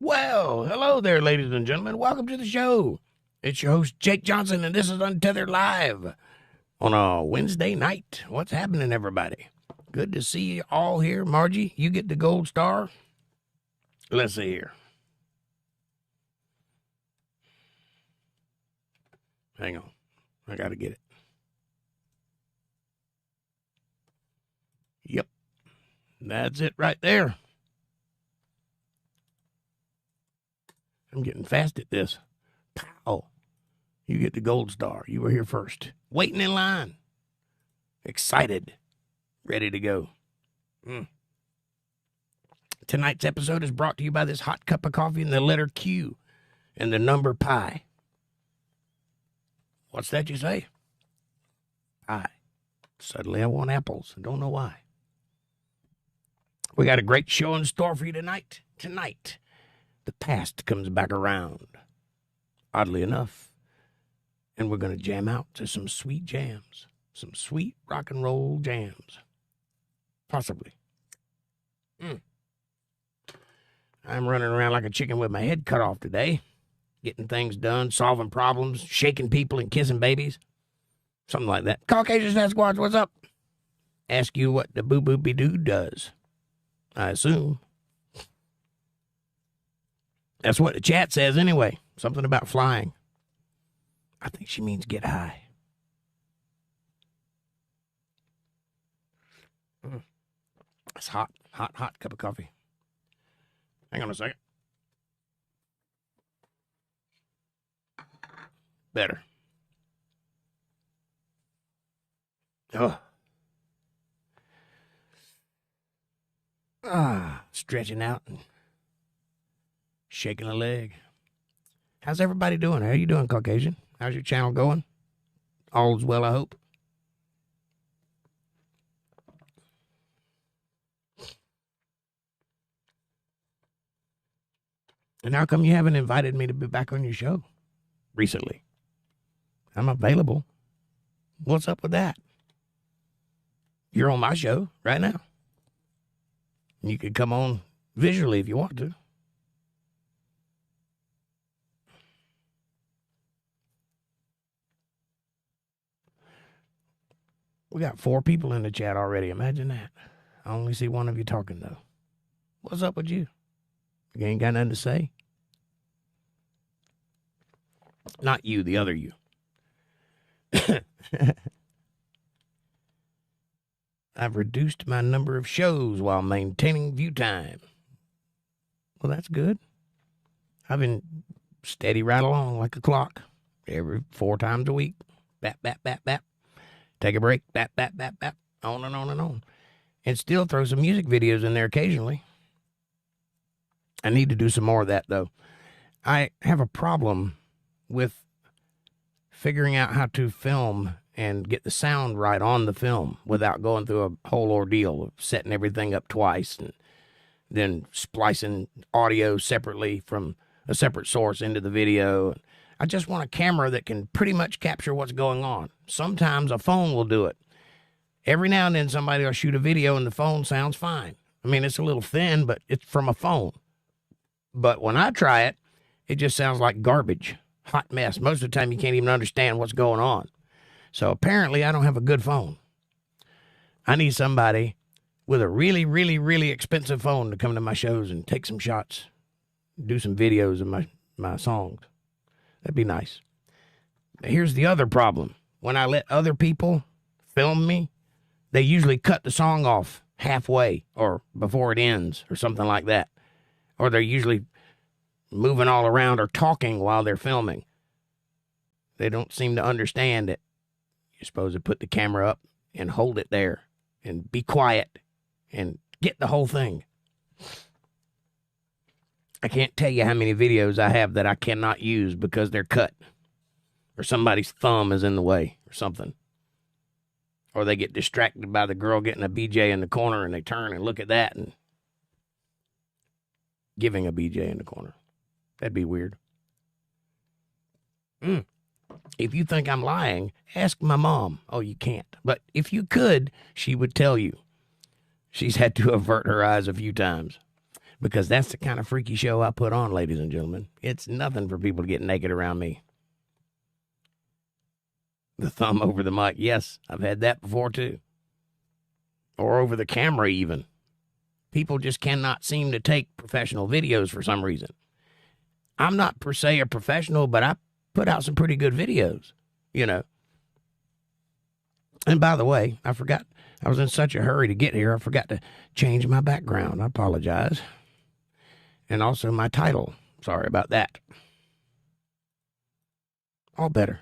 Well, hello there, ladies and gentlemen. Welcome to the show. It's your host, Jake Johnson, and this is Untethered Live on a Wednesday night. What's happening, everybody? Good to see you all here. Margie, you get the gold star. Let's see here. Hang on. I got to get it. Yep. That's it right there. I'm getting fast at this. Pow. You get the gold star. You were here first. Waiting in line. Excited. Ready to go. Tonight's episode is brought to you by this hot cup of coffee and the letter Q and the number pi. What's that you say? Pi. Suddenly I want apples. I don't know why. We got a great show in store for you tonight. Tonight, the past comes back around, oddly enough, and we're going to jam out to some sweet jams, some sweet rock and roll jams, possibly. I'm running around like a chicken with my head cut off today, getting things done, solving problems, shaking people and kissing babies, something like that. Caucasian Sasquatch, what's up? Ask you what the boo-boo-be-doo does, I assume. That's what the chat says anyway. Something about flying. I think she means get high. It's hot, hot, hot cup of coffee. Hang on a second. Better. Oh. Stretching out and shaking a leg. How's everybody doing? How are you doing, Caucasian? How's your channel going? All's well, I hope. And how come you haven't invited me to be back on your show recently? I'm available. What's up with that? You're on my show right now. You could come on visually if you want to. We got 4 people in the chat already. Imagine that. I only see one of you talking, though. What's up with you? You ain't got nothing to say? Not you, the other you. I've reduced my number of shows while maintaining view time. Well, that's good. I've been steady right along like a clock. Every 4 times a week. Bap, bap, bap, bap. Take a break, bap, bap, bap, bap, on and on and on. And still throw some music videos in there occasionally. I need to do some more of that, though. I have a problem with figuring out how to film and get the sound right on the film without going through a whole ordeal of setting everything up twice and then splicing audio separately from a separate source into the video. I just want a camera that can pretty much capture what's going on. Sometimes a phone will do it. Every now and then somebody will shoot a video and the phone sounds fine. I mean, it's a little thin, but it's from a phone. But when I try it, it just sounds like garbage. Hot mess. Most of the time you can't even understand what's going on. So apparently I don't have a good phone. I need somebody with a really, really, really expensive phone to come to my shows and take some shots, do some videos of my songs. That'd be nice. Here's the other problem. When I let other people film me, they usually cut the song off halfway or before it ends or something like that. Or they're usually moving all around or talking while they're filming. They don't seem to understand that you're supposed to put the camera up and hold it there and be quiet and Get the whole thing. I can't tell you how many videos I have that I cannot use because they're cut. Or somebody's thumb is in the way or something. Or they get distracted by the girl getting a BJ in the corner and they turn and look at that and giving a BJ in the corner. That'd be weird. If you think I'm lying, ask my mom. Oh, you can't. But if you could, she would tell you. She's had to avert her eyes a few times. Because that's the kind of freaky show I put on, ladies and gentlemen. It's nothing for people to get naked around me. The thumb over the mic. Yes, I've had that before too. Or over the camera even. People just cannot seem to take professional videos for some reason. I'm not per se a professional, but I put out some pretty good videos, you know. And by the way, I forgot. I was in such a hurry to get here, I forgot to change my background. I apologize. And also my title. Sorry about that. All better.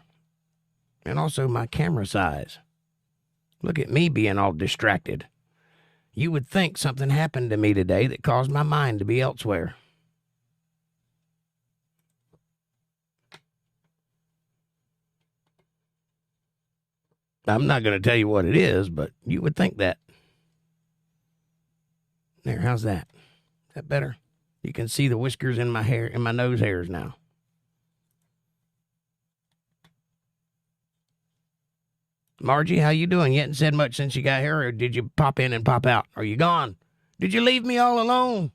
And also my camera size. Look at me being all distracted. You would think something happened to me today that caused my mind to be elsewhere. I'm not going to tell you what it is, but you would think that. There, how's that? Is that better? You can see the whiskers in my hair, in my nose hairs now. Margie, how you doing? You hadn't said much since you got here, or did you pop in and pop out? Are you gone? Did you leave me all alone?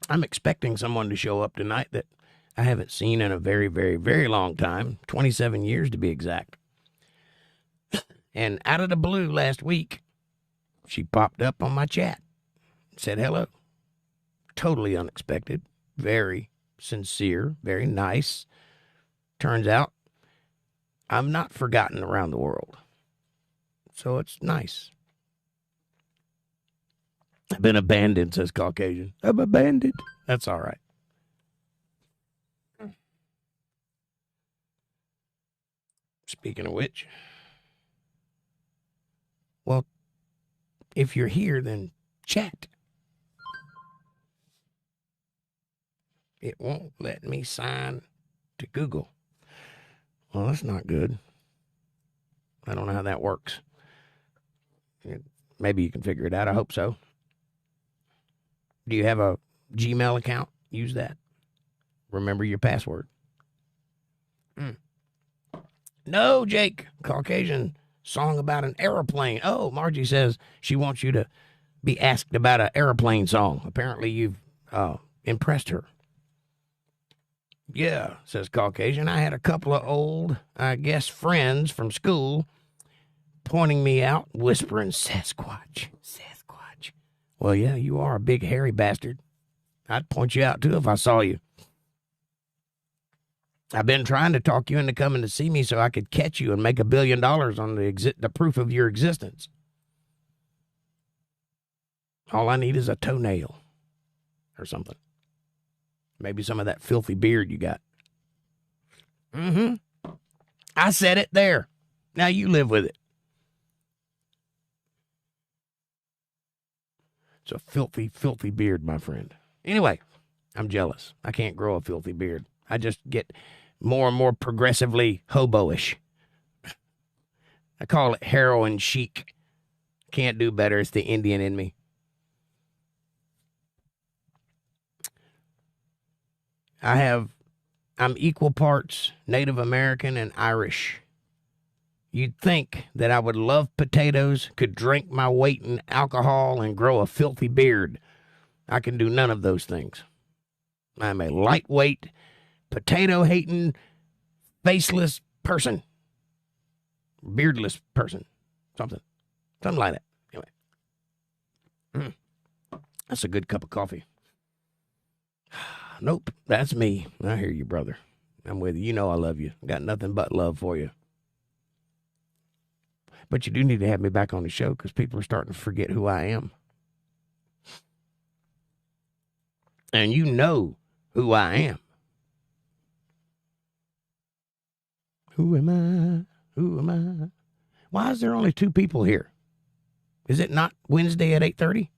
I'm expecting someone to show up tonight that I haven't seen in a very, very, very long time. 27 years to be exact. And out of the blue last week, she popped up on my chat. Said hello. Totally unexpected. Very sincere. Very nice. Turns out, I'm not forgotten around the world. So it's nice. I've been abandoned, says Caucasian. I'm abandoned. That's all right. Speaking of which, well, if you're here, then chat. It won't let me sign to Google. Well, that's not good. I don't know how that works. Maybe you can figure it out. I hope so. Do you have a Gmail account? Use that. Remember your password. No, Jake. Caucasian song about an airplane. Oh, Margie says she wants you to be asked about an airplane song. Apparently you've impressed her. Yeah, says Caucasian. I had a couple of old, I guess, friends from school pointing me out, whispering, Sasquatch, Sasquatch. Well, yeah, you are a big hairy bastard. I'd point you out, too, if I saw you. I've been trying to talk you into coming to see me so I could catch you and make $1 billion on the proof of your existence. All I need is a toenail or something. Maybe some of that filthy beard you got. I said it there. Now you live with it. It's a filthy, filthy beard, my friend. Anyway, I'm jealous. I can't grow a filthy beard. I just get more and more progressively hobo-ish. I call it heroin chic. Can't do better. It's the Indian in me. I'm equal parts Native American and Irish. You'd think that I would love potatoes, could drink my weight in alcohol, and grow a filthy beard. I can do none of those things. I'm a lightweight, potato-hating, faceless person. Beardless person. Something like that. Anyway. That's a good cup of coffee. Nope, that's me. I hear you, brother. I'm with you. You know I love you. Got nothing but love for you. But you do need to have me back on the show because people are starting to forget who I am. And you know who I am. Who am I? Who am I? Why is there only 2 people here? Is it not Wednesday at 8:30?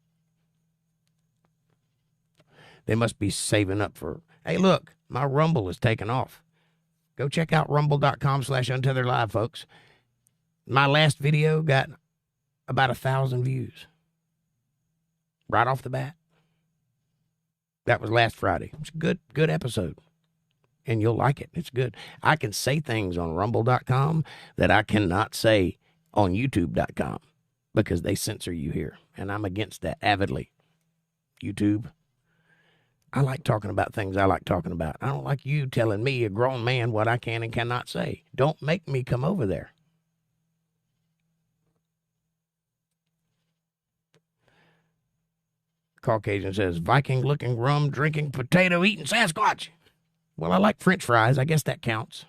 They must be saving up for, hey, look, my Rumble is taking off. Go check out rumble.com/UntetheredLive, folks. My last video got about 1,000 views. Right off the bat. That was last Friday. It's a good episode. And you'll like it. It's good. I can say things on rumble.com that I cannot say on youtube.com because they censor you here. And I'm against that avidly. YouTube. I like talking about things I like talking about. I don't like you telling me, a grown man, what I can and cannot say. Don't make me come over there. Caucasian says, Viking-looking, rum-drinking, potato-eating Sasquatch. Well, I like French fries. I guess that counts.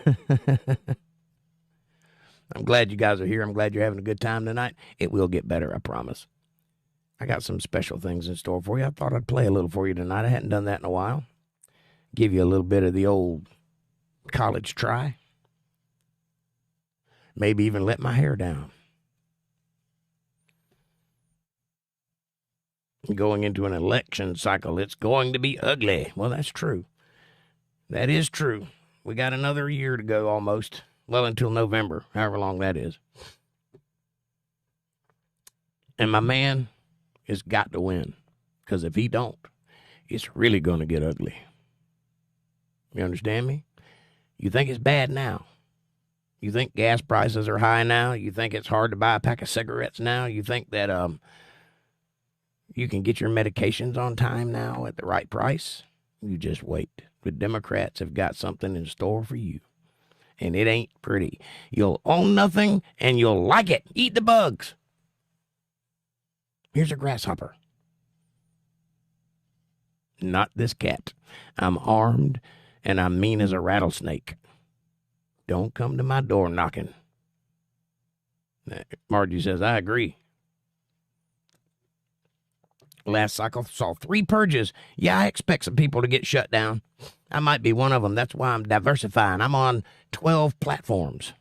I'm glad you guys are here. I'm glad you're having a good time tonight. It will get better, I promise. I got some special things in store for you. I thought I'd play a little for you tonight. I hadn't done that in a while. Give you a little bit of the old college try. Maybe even let my hair down. Going into an election cycle, it's going to be ugly. Well, that's true. That is true. We got another year to go almost. Well, until November, however long that is. And my man has got to win. Because if he don't, it's really going to get ugly. You understand me? You think it's bad now. You think gas prices are high now. You think it's hard to buy a pack of cigarettes now. You think that you can get your medications on time now at the right price. You just wait. The Democrats have got something in store for you. And it ain't pretty. You'll own nothing and you'll like it. Eat the bugs. Here's a grasshopper. Not this cat. I'm armed and I'm mean as a rattlesnake. Don't come to my door knocking. Margie says, I agree. Last cycle saw 3 purges. Yeah, I expect some people to get shut down. I might be one of them. That's why I'm diversifying. I'm on 12 platforms.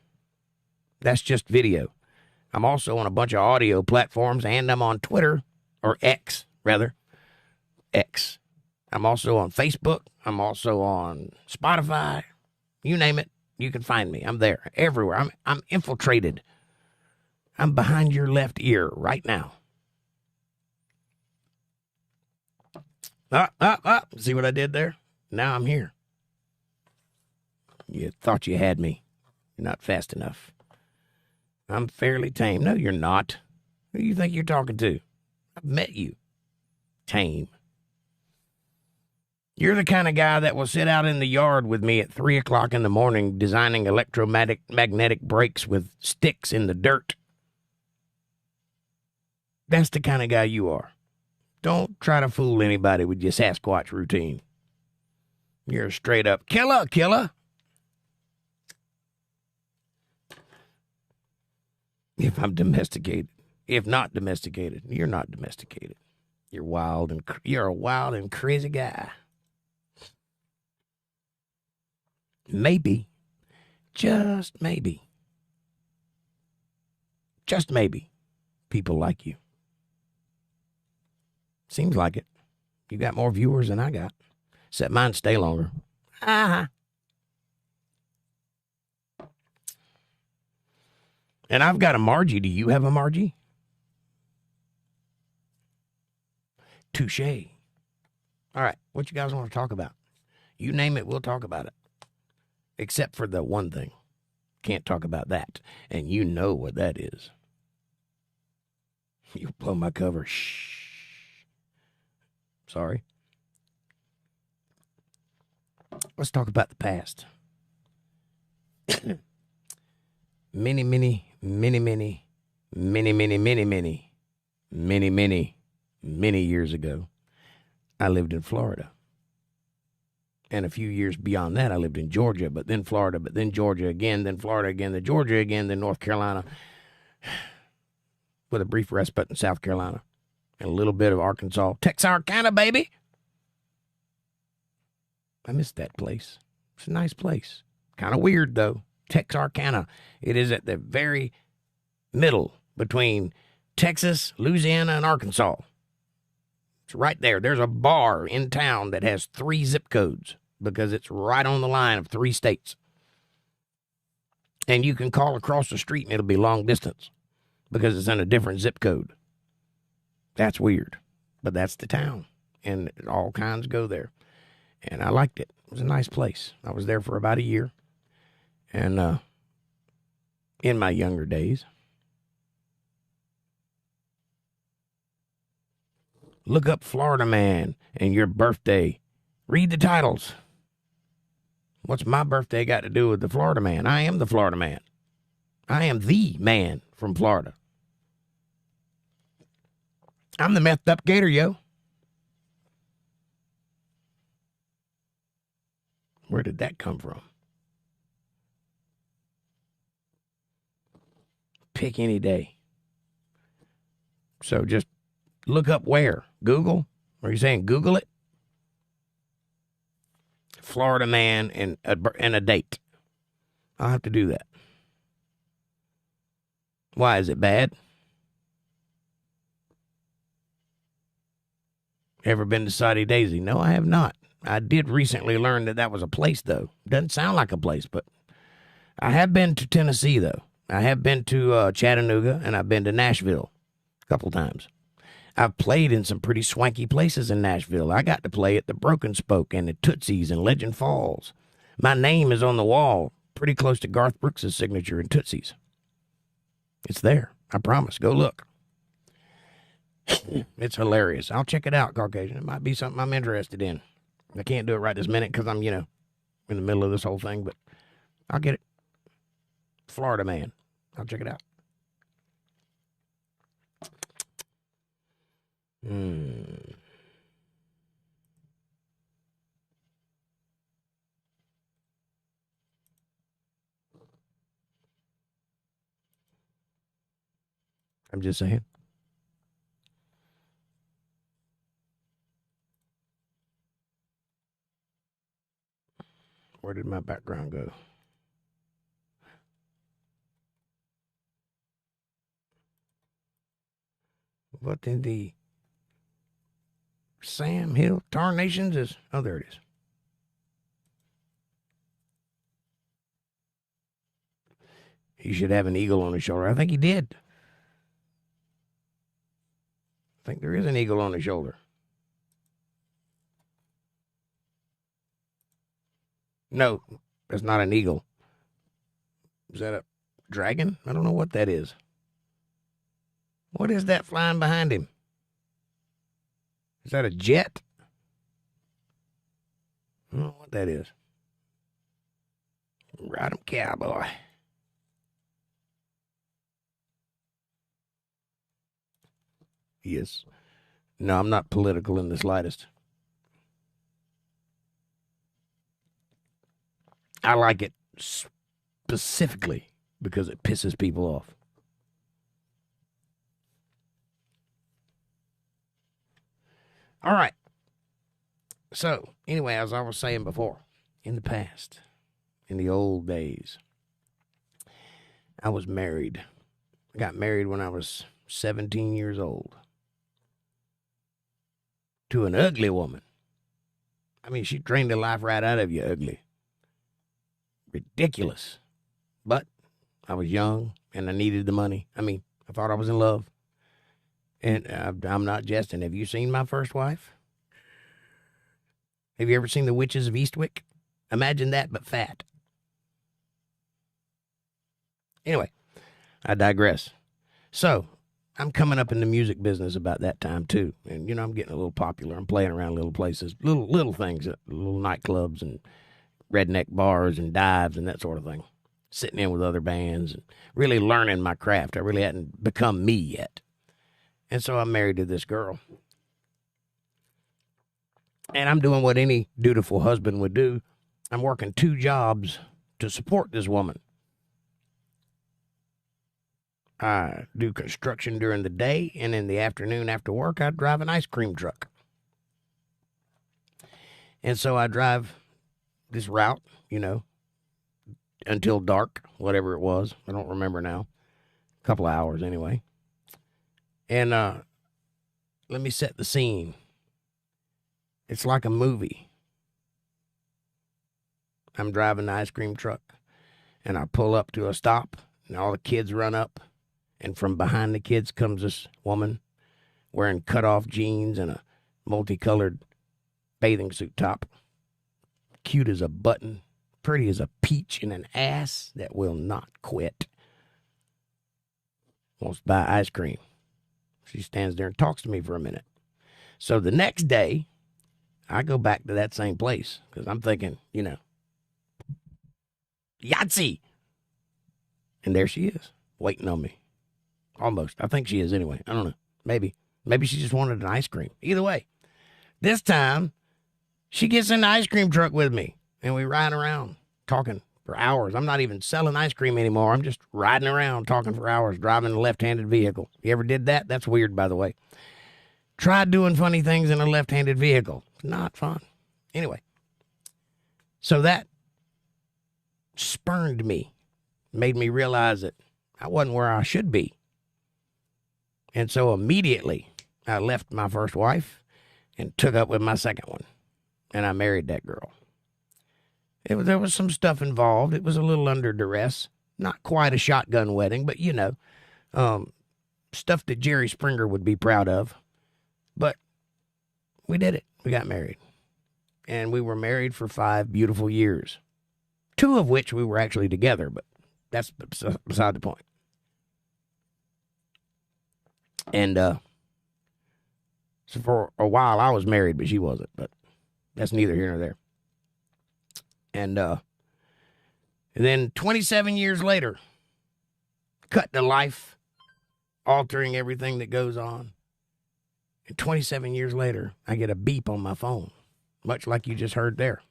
That's just video. I'm also on a bunch of audio platforms, and I'm on Twitter, or X, rather. X. I'm also on Facebook. I'm also on Spotify. You name it, you can find me. I'm there, everywhere. I'm infiltrated. I'm behind your left ear right now. See what I did there? Now I'm here. You thought you had me. You're not fast enough. I'm fairly tame. No, you're not. Who do you think you're talking to? I've met you. Tame. You're the kind of guy that will sit out in the yard with me at 3 o'clock in the morning designing electromagnetic brakes with sticks in the dirt. That's the kind of guy you are. Don't try to fool anybody with your Sasquatch routine. You're a straight up killer. If I'm domesticated. If not domesticated. You're not domesticated. You're a wild and crazy guy. Maybe. Just maybe. People like you. Seems like it. You got more viewers than I got. Except mine stay longer. And I've got a Margie. Do you have a Margie? Touche. All right. What you guys want to talk about? You name it, we'll talk about it. Except for the one thing. Can't talk about that. And you know what that is. You'll blow my cover. Shh. Sorry. Let's talk about the past. many years ago, I lived in Florida. And a few years beyond that, I lived in Georgia, but then Florida, but then Georgia again, then Florida again, then Georgia again, then North Carolina, with a brief respite in South Carolina. And a little bit of Arkansas. Texarkana, baby. I miss that place. It's a nice place. Kind of weird, though. Texarkana. It is at the very middle between Texas, Louisiana, and Arkansas. It's right there. There's a bar in town that has 3 zip codes because it's right on the line of 3 states. And you can call across the street and it'll be long distance because it's in a different zip code. That's weird, but that's the town, and all kinds go there. And I liked it. It was a nice place. I was there for about a year, and in my younger days. Look up Florida Man and your birthday. Read the titles. What's my birthday got to do with the Florida Man? I am the Florida Man. I am the man from Florida. I'm the methed up gator, yo. Where did that come from? Pick any day. So just look up where? Google? Are you saying Google it? Florida Man and a date. I'll have to do that. Why, is it bad? Ever been to Saudi Daisy? No, I have not. I did recently learn that was a place, though. Doesn't sound like a place, but I have been to Tennessee, though. I have been to Chattanooga, and I've been to Nashville a couple times. I've played in some pretty swanky places in Nashville. I got to play at the Broken Spoke and the Tootsie's in Legend Falls. My name is on the wall, pretty close to Garth Brooks' signature in Tootsie's. It's there. I promise. Go look. It's hilarious. I'll check it out, Caucasian. It might be something I'm interested in. I can't do it right this minute because I'm, in the middle of this whole thing, but I'll get it. Florida Man. I'll check it out. I'm just saying. Where did my background go? What in the Sam Hill Tarnations is? Oh, there it is. He should have an eagle on his shoulder. I think he did. I think there is an eagle on his shoulder. No, that's not an eagle. Is that a dragon? I don't know what that is. What is that flying behind him? Is that a jet? I don't know what that is. Ride 'em, cowboy. Yes. No, I'm not political in the slightest. I like it specifically because it pisses people off. All right. So, anyway, as I was saying before, in the past, in the old days, I was married. I got married when I was 17 years old to an ugly woman. I mean, she drained the life right out of you, ugly. Ridiculous. But I was young and I needed the money. I mean, I thought I was in love. And I'm not jesting. Have you seen my first wife? Have you ever seen The Witches of Eastwick? Imagine that, but fat. Anyway, I digress. So, I'm coming up in the music business about that time, too. And, I'm getting a little popular. I'm playing around little places, little things, little nightclubs and redneck bars and dives and that sort of thing. Sitting in with other bands and really learning my craft. I really hadn't become me yet. And so I'm married to this girl. And I'm doing what any dutiful husband would do. I'm working 2 jobs to support this woman. I do construction during the day, and in the afternoon after work, I drive an ice cream truck. And so I drive this route, until dark, whatever it was. I don't remember now. A couple of hours anyway. And let me set the scene. It's like a movie. I'm driving the ice cream truck, and I pull up to a stop, and all the kids run up, and from behind the kids comes this woman wearing cut-off jeans and a multicolored bathing suit top. Cute as a button, pretty as a peach, and an ass that will not quit. Wants to buy ice cream. She stands there and talks to me for a minute. So the next day, I go back to that same place because I'm thinking, Yahtzee! And there she is, waiting on me. Almost. I think she is anyway. I don't know. Maybe. Maybe she just wanted an ice cream. Either way, this time, she gets in the ice cream truck with me, and we ride around talking for hours. I'm not even selling ice cream anymore. I'm just riding around talking for hours, driving a left-handed vehicle. You ever did that? That's weird, by the way. Try doing funny things in a left-handed vehicle. It's not fun. Anyway, so that spurned me, made me realize that I wasn't where I should be. And so immediately I left my first wife and took up with my second one. And I married that girl. There was some stuff involved. It was a little under duress. Not quite a shotgun wedding, but stuff that Jerry Springer would be proud of. But we did it. We got married. And we were married for 5 beautiful years. 2 of which we were actually together, but that's beside the point. And so for a while I was married, but she wasn't. But that's neither here nor there. And then 27 years later, cut to life, altering everything that goes on. And 27 years later, I get a beep on my phone, much like you just heard there.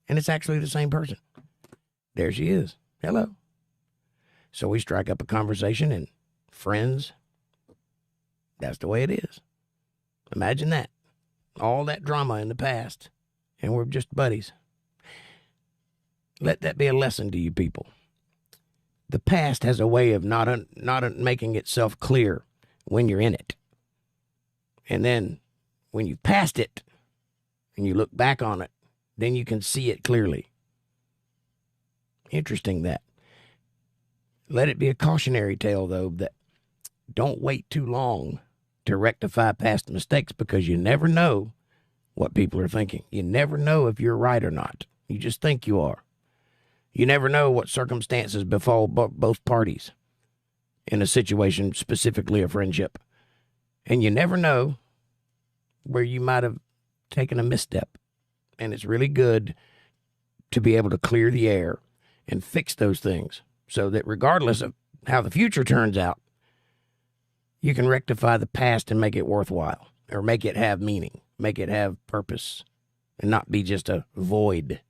And it's actually the same person. There she is. Hello. So we strike up a conversation, and friends, that's the way it is. Imagine that. All that drama in the past, and we're just buddies. Let that be a lesson to you people. The past has a way of not making itself clear when you're in it. And then when you've passed it and you look back on it, then you can see it clearly. Interesting that. Let it be a cautionary tale, though, that don't wait too long to rectify past mistakes, because you never know what people are thinking. You never know if you're right or not. You just think you are. You never know what circumstances befall both parties in a situation, specifically a friendship. And you never know where you might have taken a misstep. And it's really good to be able to clear the air and fix those things so that regardless of how the future turns out, you can rectify the past and make it worthwhile, or make it have meaning, make it have purpose, and not be just a void.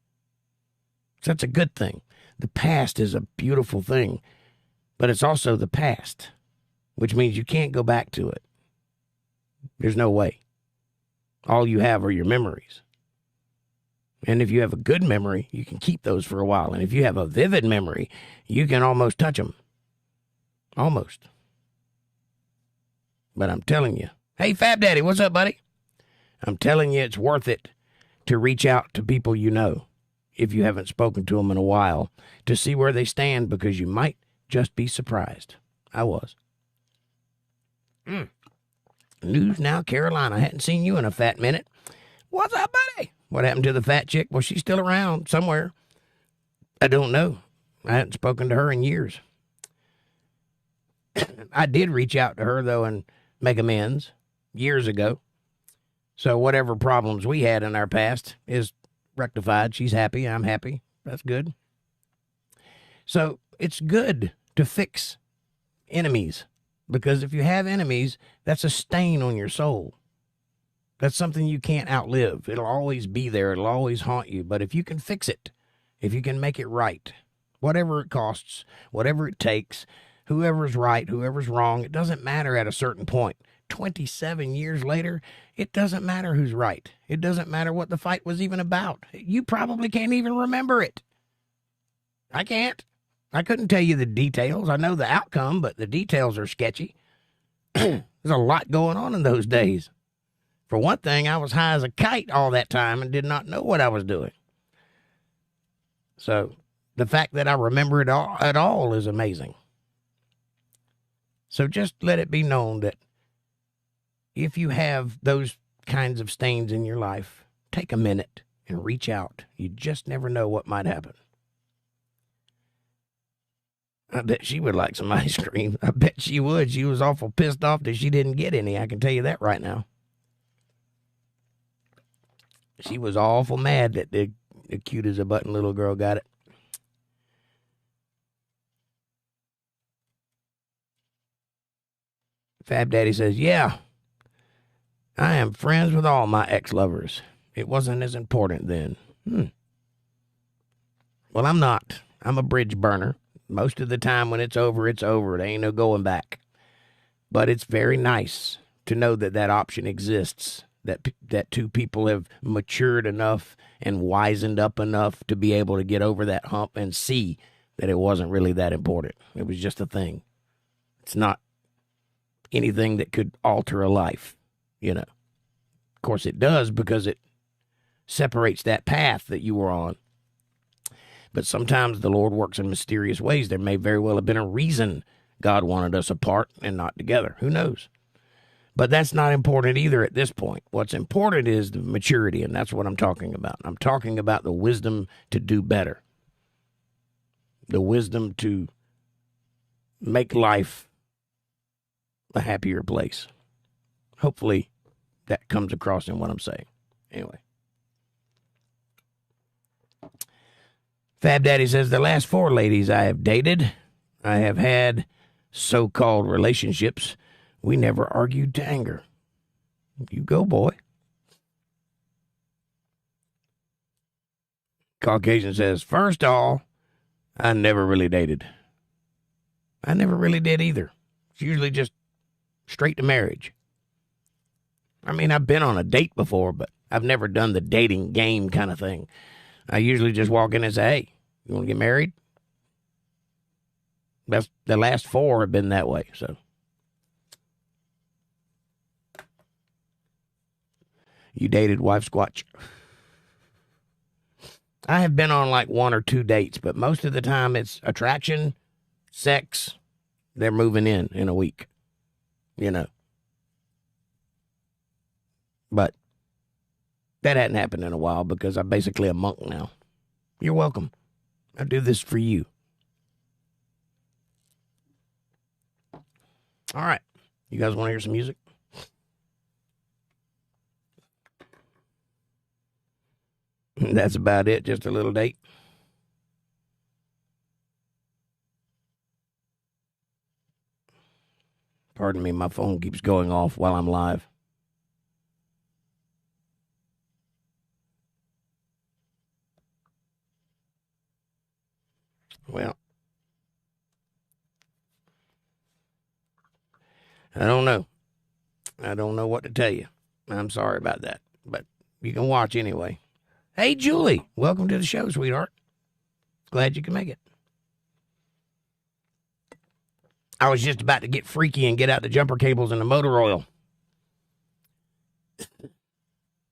So that's a good thing. The past is a beautiful thing, but it's also the past, which means you can't go back to it. There's no way. All you have are your memories. And if you have a good memory, you can keep those for a while. And if you have a vivid memory, you can almost touch them. Almost. But I'm telling you, hey, Fab Daddy, what's up, buddy? I'm telling you, it's worth it to reach out to people you know, if you haven't spoken to them in a while, to see where they stand, because you might just be surprised. I was. News Now, Carolina. I hadn't seen you in a fat minute. What's up, buddy? What happened to the fat chick? Well, she's still around somewhere. I don't know. I hadn't spoken to her in years. I did reach out to her, though, and make amends years ago. So whatever problems we had in our past is rectified. She's happy. I'm happy. That's good. So it's good to fix enemies, because if you have enemies, that's a stain on your soul. That's something you can't outlive. It'll always be there. It'll always haunt you. But if you can fix it, if you can make it right, whatever it costs, whatever it takes, whoever's right, whoever's wrong, it doesn't matter at a certain point. 27 years later, it doesn't matter who's right. It doesn't matter what the fight was even about. You probably can't even remember it. I can't. I couldn't tell you the details. I know the outcome, but the details are sketchy. There's a lot going on in those days. For one thing, I was high as a kite all that time and did not know what I was doing. So the fact that I remember it all at all is amazing. So just let it be known that if you have those kinds of stains in your life, take a minute and reach out. You just never know what might happen. I bet she would like some ice cream. I bet she would. She was awful pissed off that she didn't get any. I can tell you that right now. She was awful mad that the cute as a button little girl got it. Fab Daddy says, yeah, I am friends with all my ex-lovers. It wasn't as important then. Well, I'm not. I'm a bridge burner. Most of the time when it's over, it's over. There ain't no going back. But it's very nice to know that that option exists, that two people have matured enough and wizened up enough to be able to get over that hump and see that it wasn't really that important. It was just a thing. It's not anything that could alter a life, you know. Of course it does, because it separates that path that you were on. But sometimes the Lord works in mysterious ways. There may very well have been a reason God wanted us apart and not together. Who knows? But that's not important either at this point. What's important is the maturity, and that's what I'm talking about. I'm talking about the wisdom to do better, the wisdom to make life a happier place. Hopefully that comes across in what I'm saying. Anyway. Fab Daddy says, the last 4 ladies I have dated, I have had so-called relationships. We never argued to anger. You go, boy. Caucasian says, first of all, I never really dated. I never really did either. It's usually just straight to marriage. I mean, I've been on a date before, but I've never done the dating game kind of thing. I usually just walk in and say, hey, you want to get married? That's the last 4 have been that way, so. You dated wife squatch. I have been on like 1 or 2 dates, but most of the time it's attraction, sex, they're moving in a week, you know. But that hadn't happened in a while because I'm basically a monk now. You're welcome. I do this for you. All right. You guys want to hear some music? That's about it. Just a little date. Pardon me, my phone keeps going off while I'm live. Well, I don't know. I don't know what to tell you. I'm sorry about that, but you can watch anyway. Hey, Julie, welcome to the show, sweetheart. Glad you can make it. I was just about to get freaky and get out the jumper cables and the motor oil.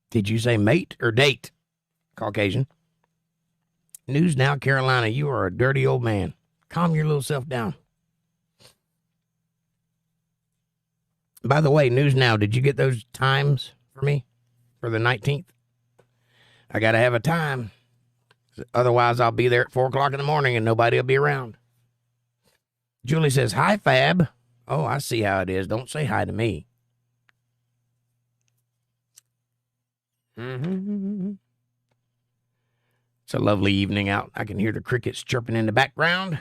Did you say mate or date? Caucasian. News Now, Carolina, you are a dirty old man. Calm your little self down. By the way, News Now, did you get those times for me for the 19th? I got to have a time. Otherwise, I'll be there at 4 o'clock in the morning and nobody will be around. Julie says, hi, Fab. Oh, I see how it is. Don't say hi to me. It's a lovely evening out. I can hear the crickets chirping in the background.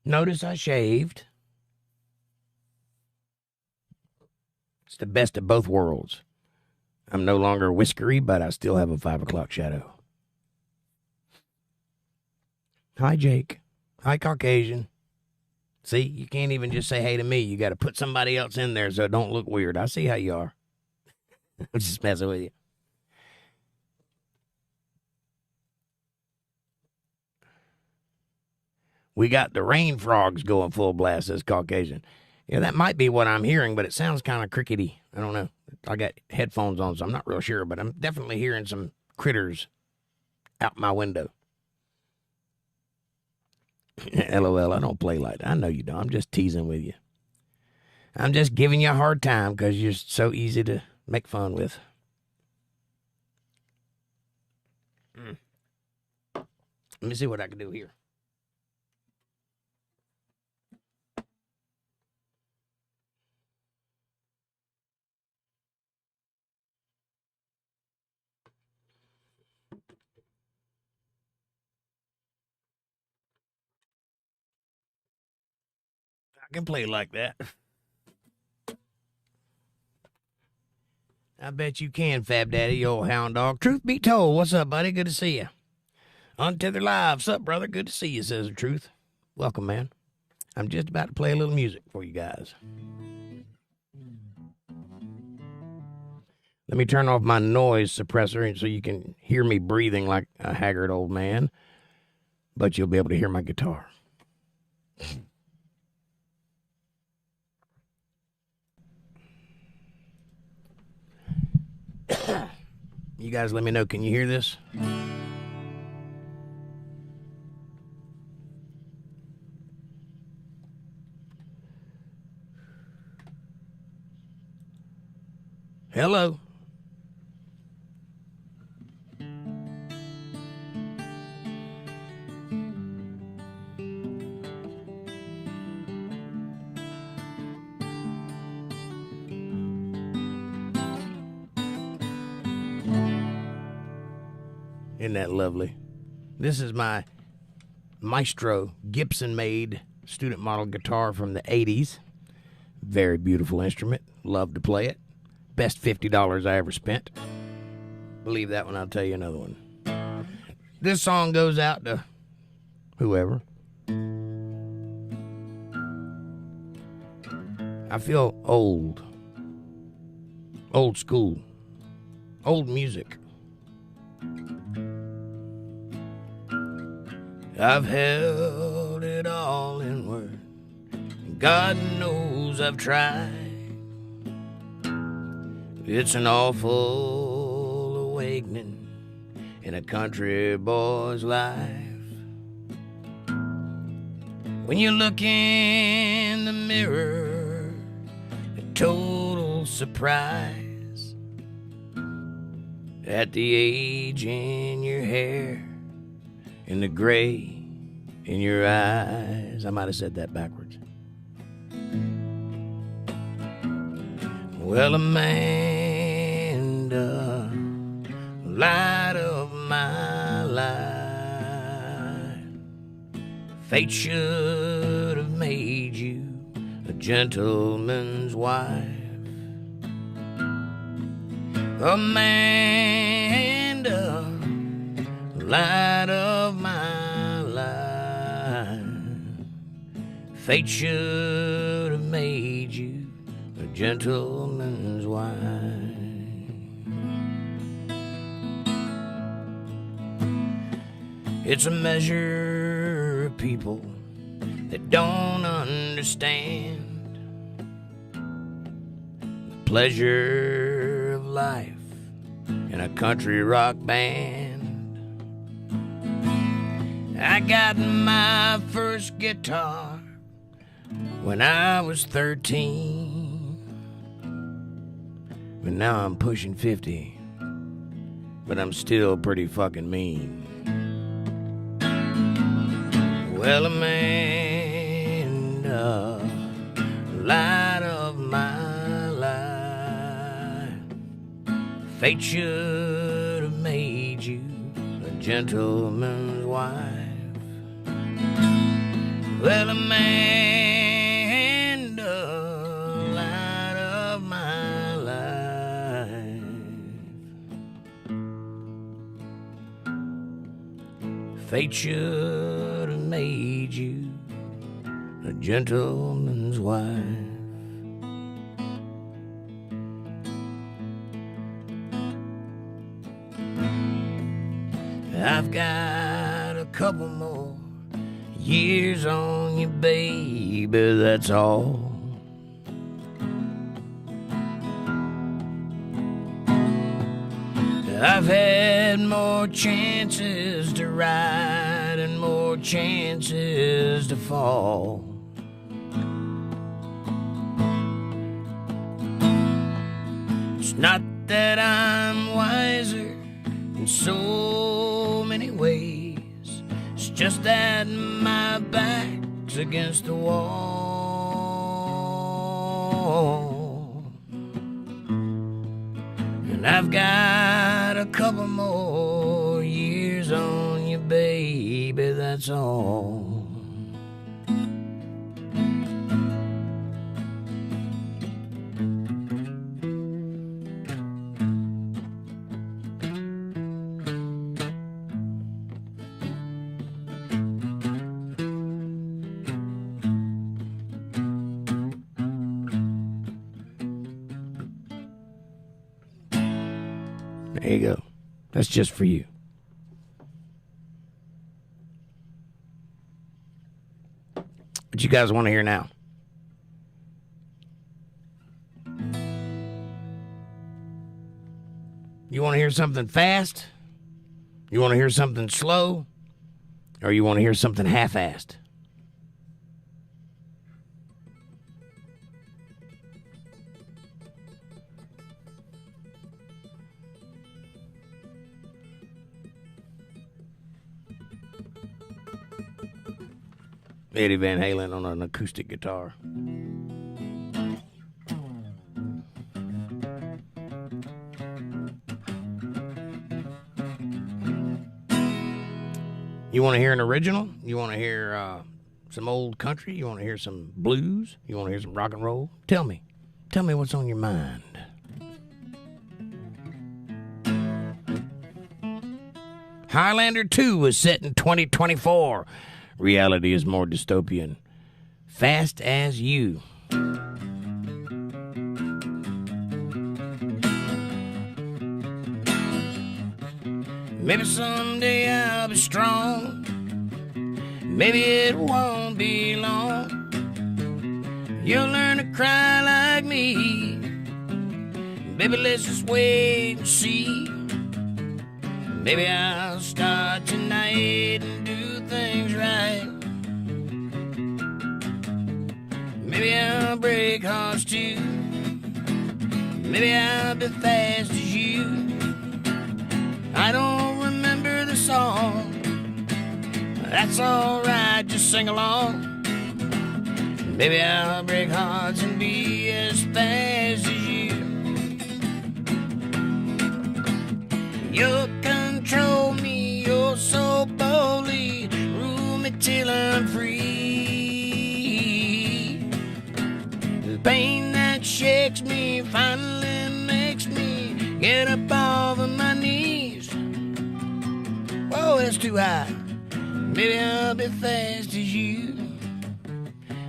Notice I shaved. It's the best of both worlds. I'm no longer whiskery, but I still have a 5 o'clock shadow. Hi, Jake. Hi, Caucasian. See, you can't even just say hey to me. You got to put somebody else in there so it don't look weird. I see how you are. I'm just messing with you. We got the rain frogs going full blast, says Caucasian. Yeah, that might be what I'm hearing, but it sounds kind of crickety. I don't know. I got headphones on, so I'm not real sure, but I'm definitely hearing some critters out my window. LOL, I don't play like that. I know you don't. I'm just teasing with you. I'm just giving you a hard time because you're so easy to make fun with. Let me see what I can do here. I can play like that. I bet you can, Fab Daddy, you old hound dog. Truth be told, what's up, buddy? Good to see you. UntetheredLive, what's up, brother? Good to see you, says the truth. Welcome, man. I'm just about to play a little music for you guys. Let me turn off my noise suppressor so you can hear me breathing like a haggard old man, but you'll be able to hear my guitar. You guys let me know, can you hear this? Hello? Isn't that lovely? This is my Maestro Gibson-made student model guitar from the 80s. Very beautiful instrument. Love to play it. Best $50 I ever spent. Believe that one, I'll tell you another one. This song goes out to whoever. I feel old. Old school. Old music. I've held it all in word. God knows I've tried. It's an awful awakening in a country boy's life. When you look in the mirror, a total surprise at the age in your hair and the gray in your eyes. I might have said that backwards. Well, Amanda, light of my life, fate should have made you a gentleman's wife. Amanda, light of my life, fate should have made you a gentleman's wife. It's a measure of people that don't understand the pleasure of life in a country rock band. I got my first guitar when I was 13, but now I'm pushing 50, but I'm still pretty fucking mean. Well, Amanda, light of my life, fate should have made you a gentleman's wife. Well, Amanda, light of my life, fate should have made you a gentleman's wife. I've got a couple more years on you, baby, that's all. I've had more chances to ride and more chances to fall. It's not that I'm wiser in so many ways. It's just that my back's against the wall. And I've got a couple more years on you, baby, that's all. There you go. That's just for you. What you guys want to hear now? You want to hear something fast? You want to hear something slow? Or you want to hear something half-assed? Eddie Van Halen on an acoustic guitar. You want to hear an original? You want to hear some old country? You want to hear some blues? You want to hear some rock and roll? Tell me. Tell me what's on your mind. Highlander 2 was set in 2024. Reality is more dystopian. Fast as You. Maybe someday I'll be strong. Maybe it won't be long. You'll learn to cry like me. Baby, let's just wait and see. Maybe I'll start tonight and do things right. Maybe I'll break hearts too. Maybe I'll be fast as you. I don't remember the song. That's alright, just sing along. Maybe I'll break hearts and be as fast as you. You control me, you're so boldly. Rule me till I'm free. The pain that shakes me finally makes me get up off of my knees. Whoa, that's too high. Maybe I'll be fast as you.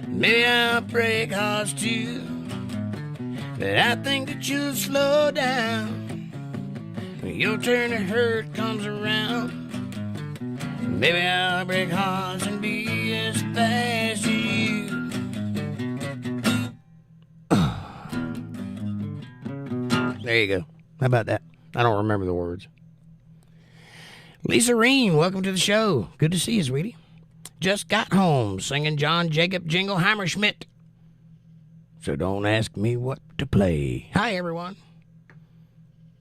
Maybe I'll break hearts too. But I think that you'll slow down when your turn to hurt comes around. Maybe I'll break hearts and be as fast as you. There you go. How about that? I don't remember the words. Lisa Reen, welcome to the show. Good to see you, sweetie. Just got home singing John Jacob Jingleheimer Schmidt. So don't ask me what to play. Hi, everyone.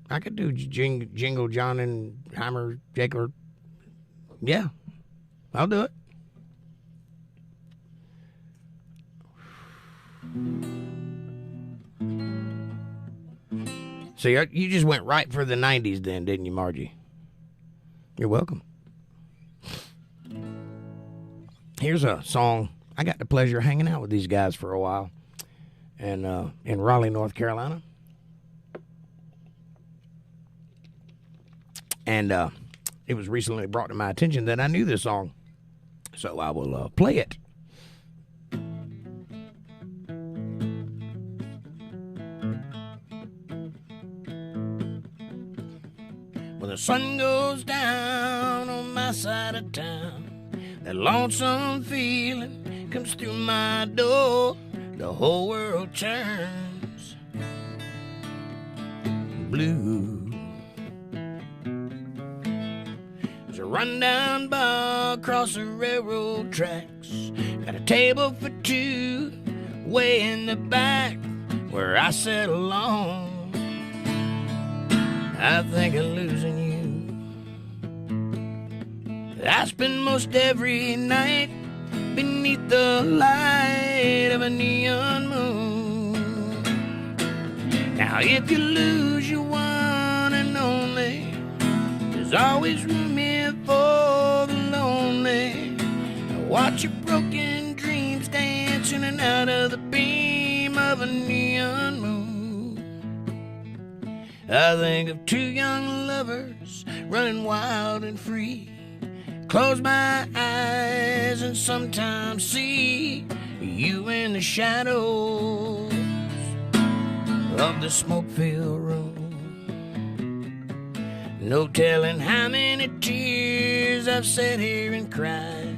I could do Jingle John and Heimer Jacob. Yeah, I'll do it. So you just went right for the 90s then, didn't you, Margie? You're welcome. Here's a song. I got the pleasure of hanging out with these guys for a while and in Raleigh, North Carolina. And it was recently brought to my attention that I knew this song. So I will play it. when the sun goes down on my side of town. That lonesome feeling comes through my door. The whole world turns blue. There's a rundown bar across the railroad tracks. Got a table for two way in the back where I sat alone. I think of losing you. I spend most every night beneath the light of a neon moon. Now if you lose your one and only, there's always room here for the lonely. Watch your broken dreams dance in and out of the beam of a neon moon. I think of two young lovers running wild and free. Close my eyes and sometimes see you in the shadows of the smoke-filled room. No telling how many tears I've sat here and cried,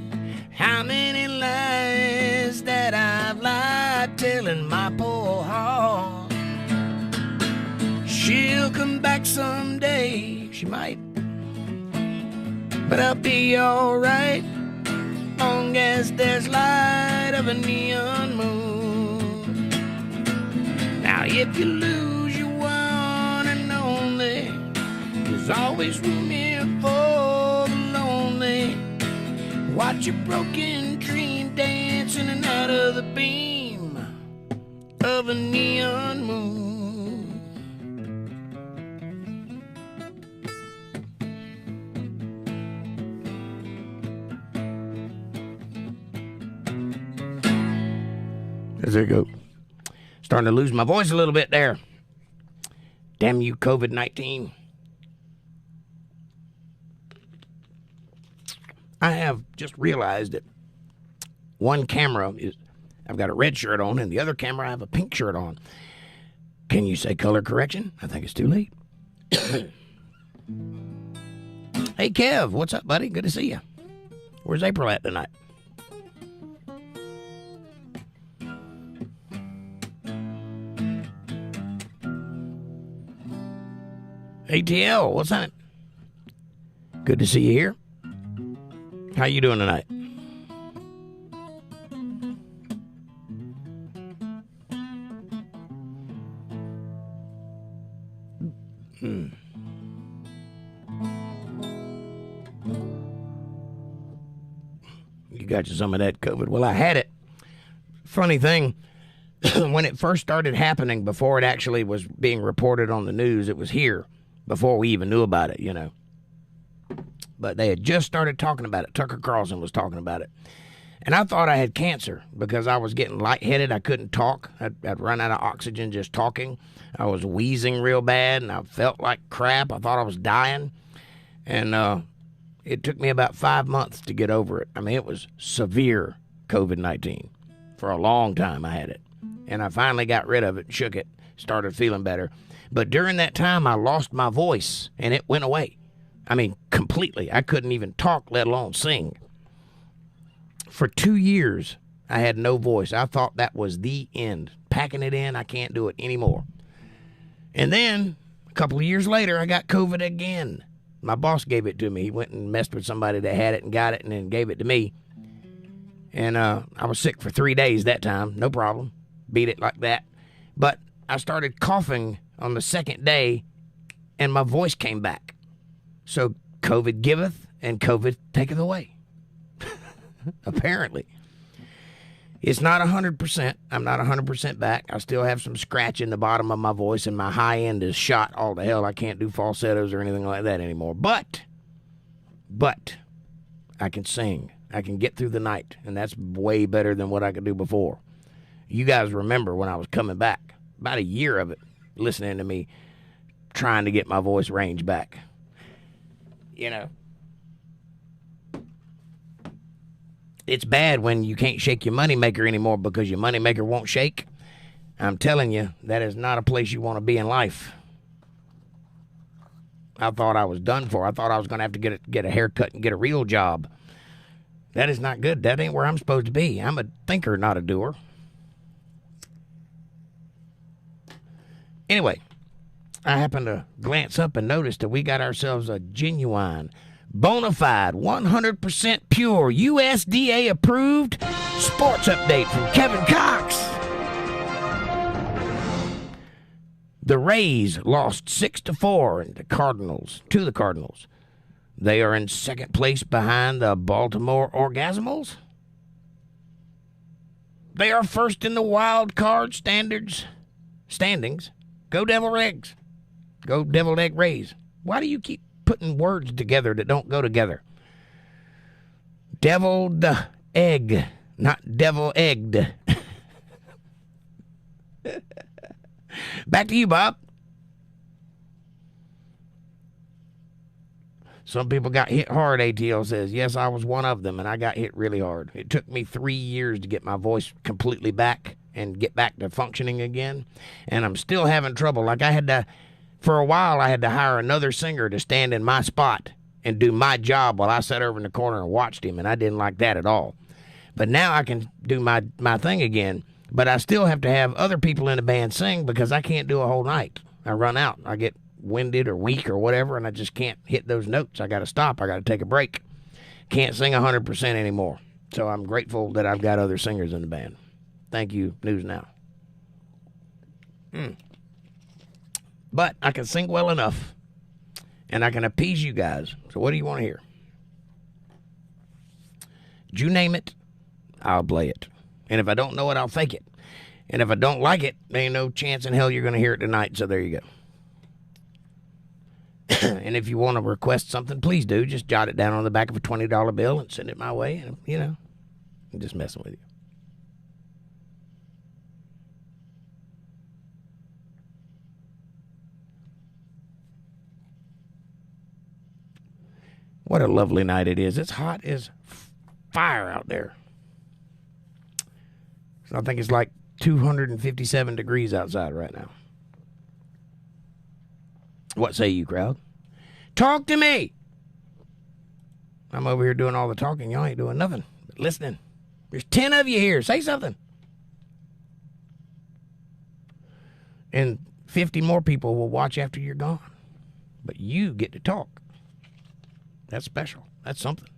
how many lies that I've lied, telling my poor heart she'll come back someday. She might, but I'll be alright, long as there's light of a neon moon. Now if you lose your one and only, there's always room here for the lonely. Watch your broken dream dance in and out of the beam of a neon moon. There you go. Starting to lose my voice a little bit there. Damn you, COVID-19. I have just realized that one camera is, I've got a red shirt on, and the other camera I have a pink shirt on. Can you say color correction? I think it's too late. Hey, Kev, what's up, buddy? Good to see you. Where's April at tonight? ATL, what's that? Good to see you here. How you doing tonight? You got you some of that COVID. Well, I had it. Funny thing, when it first started happening, before it actually was being reported on the news, it was here. Before we even knew about it, you know. But they had just started talking about it. Tucker Carlson was talking about it. And I thought I had cancer because I was getting lightheaded. I couldn't talk. I'd run out of oxygen just talking. I was wheezing real bad, and I felt like crap. I thought I was dying. And it took me about 5 months to get over it. I mean, it was severe COVID-19. For a long time I had it. And I finally got rid of it, shook it, started feeling better. But during that time, I lost my voice, and it went away. I mean, completely. I couldn't even talk, let alone sing. For 2 years, I had no voice. I thought that was the end. Packing it in, I can't do it anymore. And then, a couple of years later, I got COVID again. My boss gave it to me. He went and messed with somebody that had it and got it and then gave it to me. And I was sick for 3 days that time. No problem. Beat it like that. But I started coughing on the second day, and my voice came back. So COVID giveth, and COVID taketh away. Apparently. It's not 100%. I'm not 100% back. I still have some scratch in the bottom of my voice, and my high end is shot all to hell. I can't do falsettos or anything like that anymore. But, I can sing. I can get through the night, and that's way better than what I could do before. You guys remember when I was coming back, about a year of it, listening to me trying to get my voice range back. You know, it's bad when you can't shake your moneymaker anymore because your moneymaker won't shake. I'm telling you, that is not a place you want to be in life. I thought I was done for. I thought I was going to have to get a haircut and get a real job. That is not good. That ain't where I'm supposed to be. I'm a thinker, not a doer. Anyway, I happened to glance up and notice that we got ourselves a genuine, bona fide, 100% pure, USDA approved sports update from Kevin Cox. The Rays lost 6-4 to the Cardinals. They are in second place behind the Baltimore Orgasmals. They are first in the wild card standings. Go Devil Eggs. Go Deviled Egg Rays. Why do you keep putting words together that don't go together? Deviled egg, not devil egged. Back to you, Bob. Some people got hit hard, ATL says. Yes, I was one of them, and I got hit really hard. It took me 3 years to get my voice completely back and get back to functioning again, and I'm still having trouble. Like for a while, I had to hire another singer to stand in my spot and do my job while I sat over in the corner and watched him, and I didn't like that at all. But now I can do my thing again, but I still have to have other people in the band sing because I can't do a whole night. I run out. I get winded or weak or whatever, and I just can't hit those notes. I got to stop. I got to take a break. Can't sing 100% anymore. So I'm grateful that I've got other singers in the band. Thank you, News Now. But I can sing well enough, and I can appease you guys. So what do you want to hear? You name it, I'll play it. And if I don't know it, I'll fake it. And if I don't like it, there ain't no chance in hell you're going to hear it tonight, so there you go. And if you want to request something, please do. Just jot it down on the back of a $20 bill and send it my way. And, I'm just messing with you. What a lovely night it is. It's hot as fire out there. I think it's like 257 degrees outside right now. What say you, crowd? Talk to me! I'm over here doing all the talking. Y'all ain't doing nothing but listening. There's 10 of you here. Say something. And 50 more people will watch after you're gone. But you get to talk. That's special. That's something.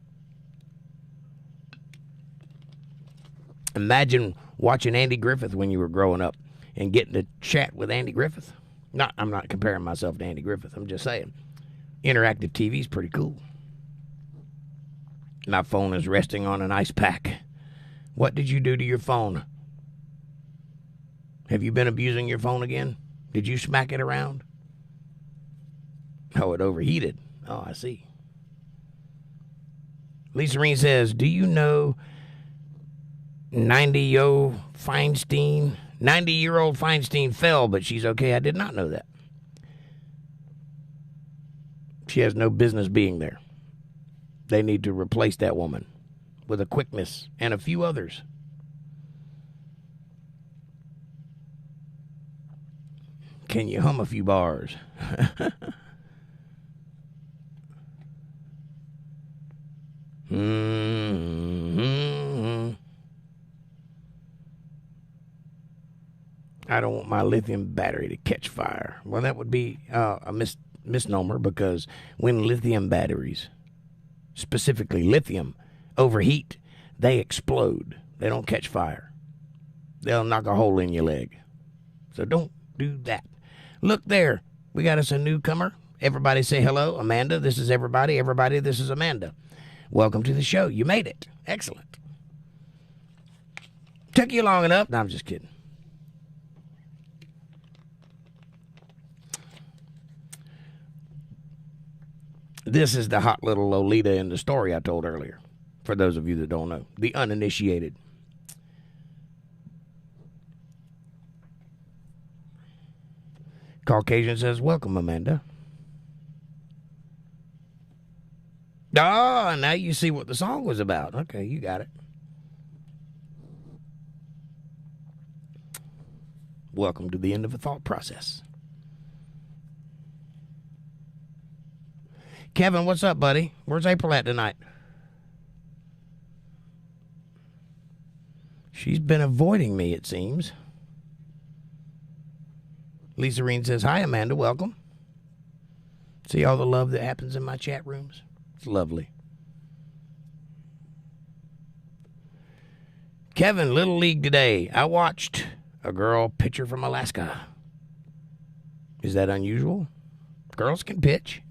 Imagine watching Andy Griffith when you were growing up and getting to chat with Andy Griffith. I'm not comparing myself to Andy Griffith. I'm just saying. Interactive TV is pretty cool. My phone is resting on an ice pack. What did you do to your phone? Have you been abusing your phone again? Did you smack it around? Oh, it overheated. Oh, I see. Lisa Reen says, do you know 90-year-old Feinstein fell, but she's okay? I did not know that. She has no business being there. They need to replace that woman with a quickness and a few others. Can you hum a few bars? I don't want my lithium battery to catch fire. Well, that would be a misnomer, because when lithium batteries, specifically lithium, overheat, they explode. They don't catch fire. They'll knock a hole in your leg. So don't do that. Look there. We got us a newcomer. Everybody say hello. Amanda, this is everybody. Everybody, this is Amanda. Welcome to the show. You made it. Excellent. Took you long enough. No, I'm just kidding. This is the hot little Lolita in the story I told earlier, for those of you that don't know. The uninitiated. Caucasian says, welcome, Amanda. Oh, now you see what the song was about. Okay, you got it. Welcome to the end of the thought process. Kevin, what's up, buddy? Where's April at tonight? She's been avoiding me, it seems. Lisa Reen says, hi, Amanda, welcome. See all the love that happens in my chat rooms? It's lovely. Kevin, Little League today. I watched a girl pitcher from Alaska. Is that unusual? Girls can pitch.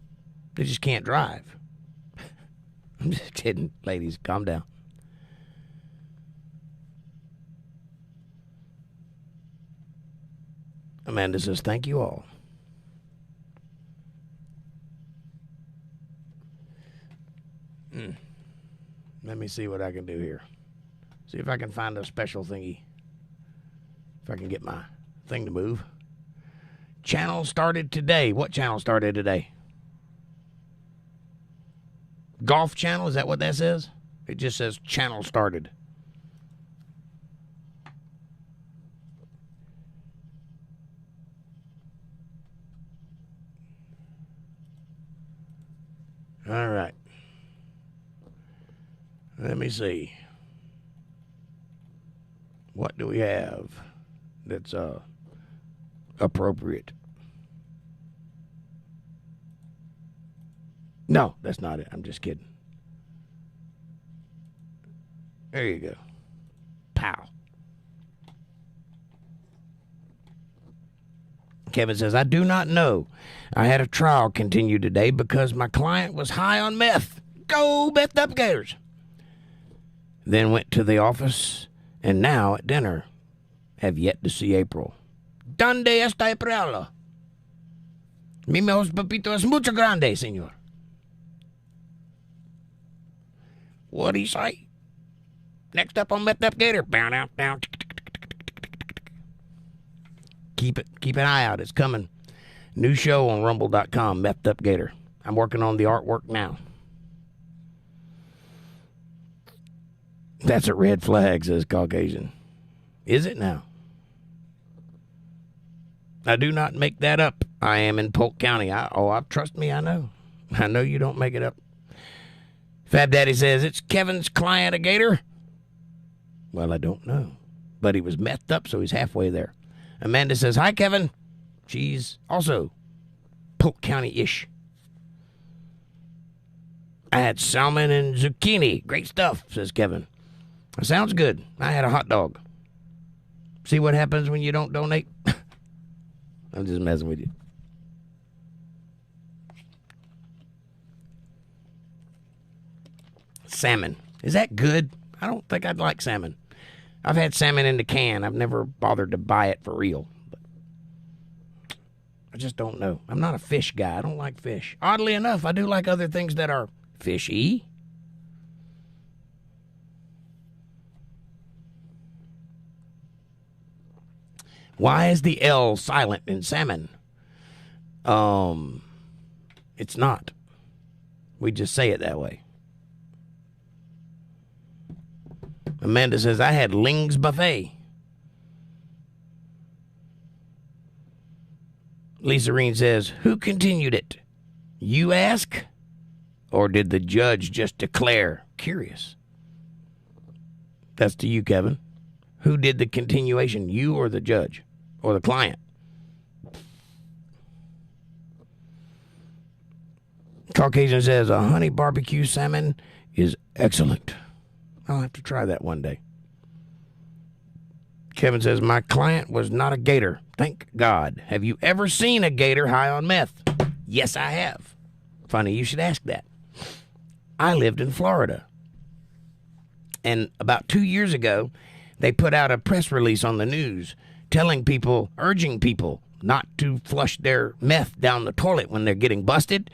They just can't drive. I'm just kidding. Ladies, calm down. Amanda says, thank you all. Let me see what I can do here. See if I can find a special thingy. If I can get my thing to move. Channel started today. What channel started today? Golf channel? Is that what that says? It just says channel started. All right. Let me see. What do we have that's appropriate? No, that's not it. I'm just kidding. There you go. Pow. Kevin says, I do not know. I had a trial continue today because my client was high on meth. Go meth up gators. Then went to the office, and now at dinner have yet to see April. ¿Dónde está April? Mimos papito es mucho grande, señor. What'd he say? Next up on Meth Up Gator. Down. Keep an eye out. It's coming. New show on rumble.com, Meth Up Gator. I'm working on the artwork now. That's a red flag, says Caucasian. Is it now? I do not make that up. I am in Polk County. Trust me, I know. I know you don't make it up. Fab Daddy says, it's Kevin's client a gator? Well, I don't know. But he was methed up, so he's halfway there. Amanda says, hi, Kevin. She's also Polk County-ish. I had salmon and zucchini. Great stuff, says Kevin. Sounds good. I had a hot dog. See what happens when you don't donate? I'm just messing with you. Salmon. Is that good? I don't think I'd like salmon. I've had salmon in the can. I've never bothered to buy it for real. But I just don't know. I'm not a fish guy. I don't like fish. Oddly enough, I do like other things that are fishy. Why is the L silent in salmon? It's not. We just say it that way. Amanda says, I had Ling's Buffet. Lisa Reen says, who continued it? You ask? Or did the judge just declare? Curious. That's to you, Kevin. Who did the continuation, you or the judge? Or the client? Caucasian says, a honey barbecue salmon is excellent. I'll have to try that one day. Kevin says, my client was not a gator. Thank God. Have you ever seen a gator high on meth? Yes, I have. Funny you should ask that. I lived in Florida. And about 2 years ago, they put out a press release on the news telling people, urging people not to flush their meth down the toilet when they're getting busted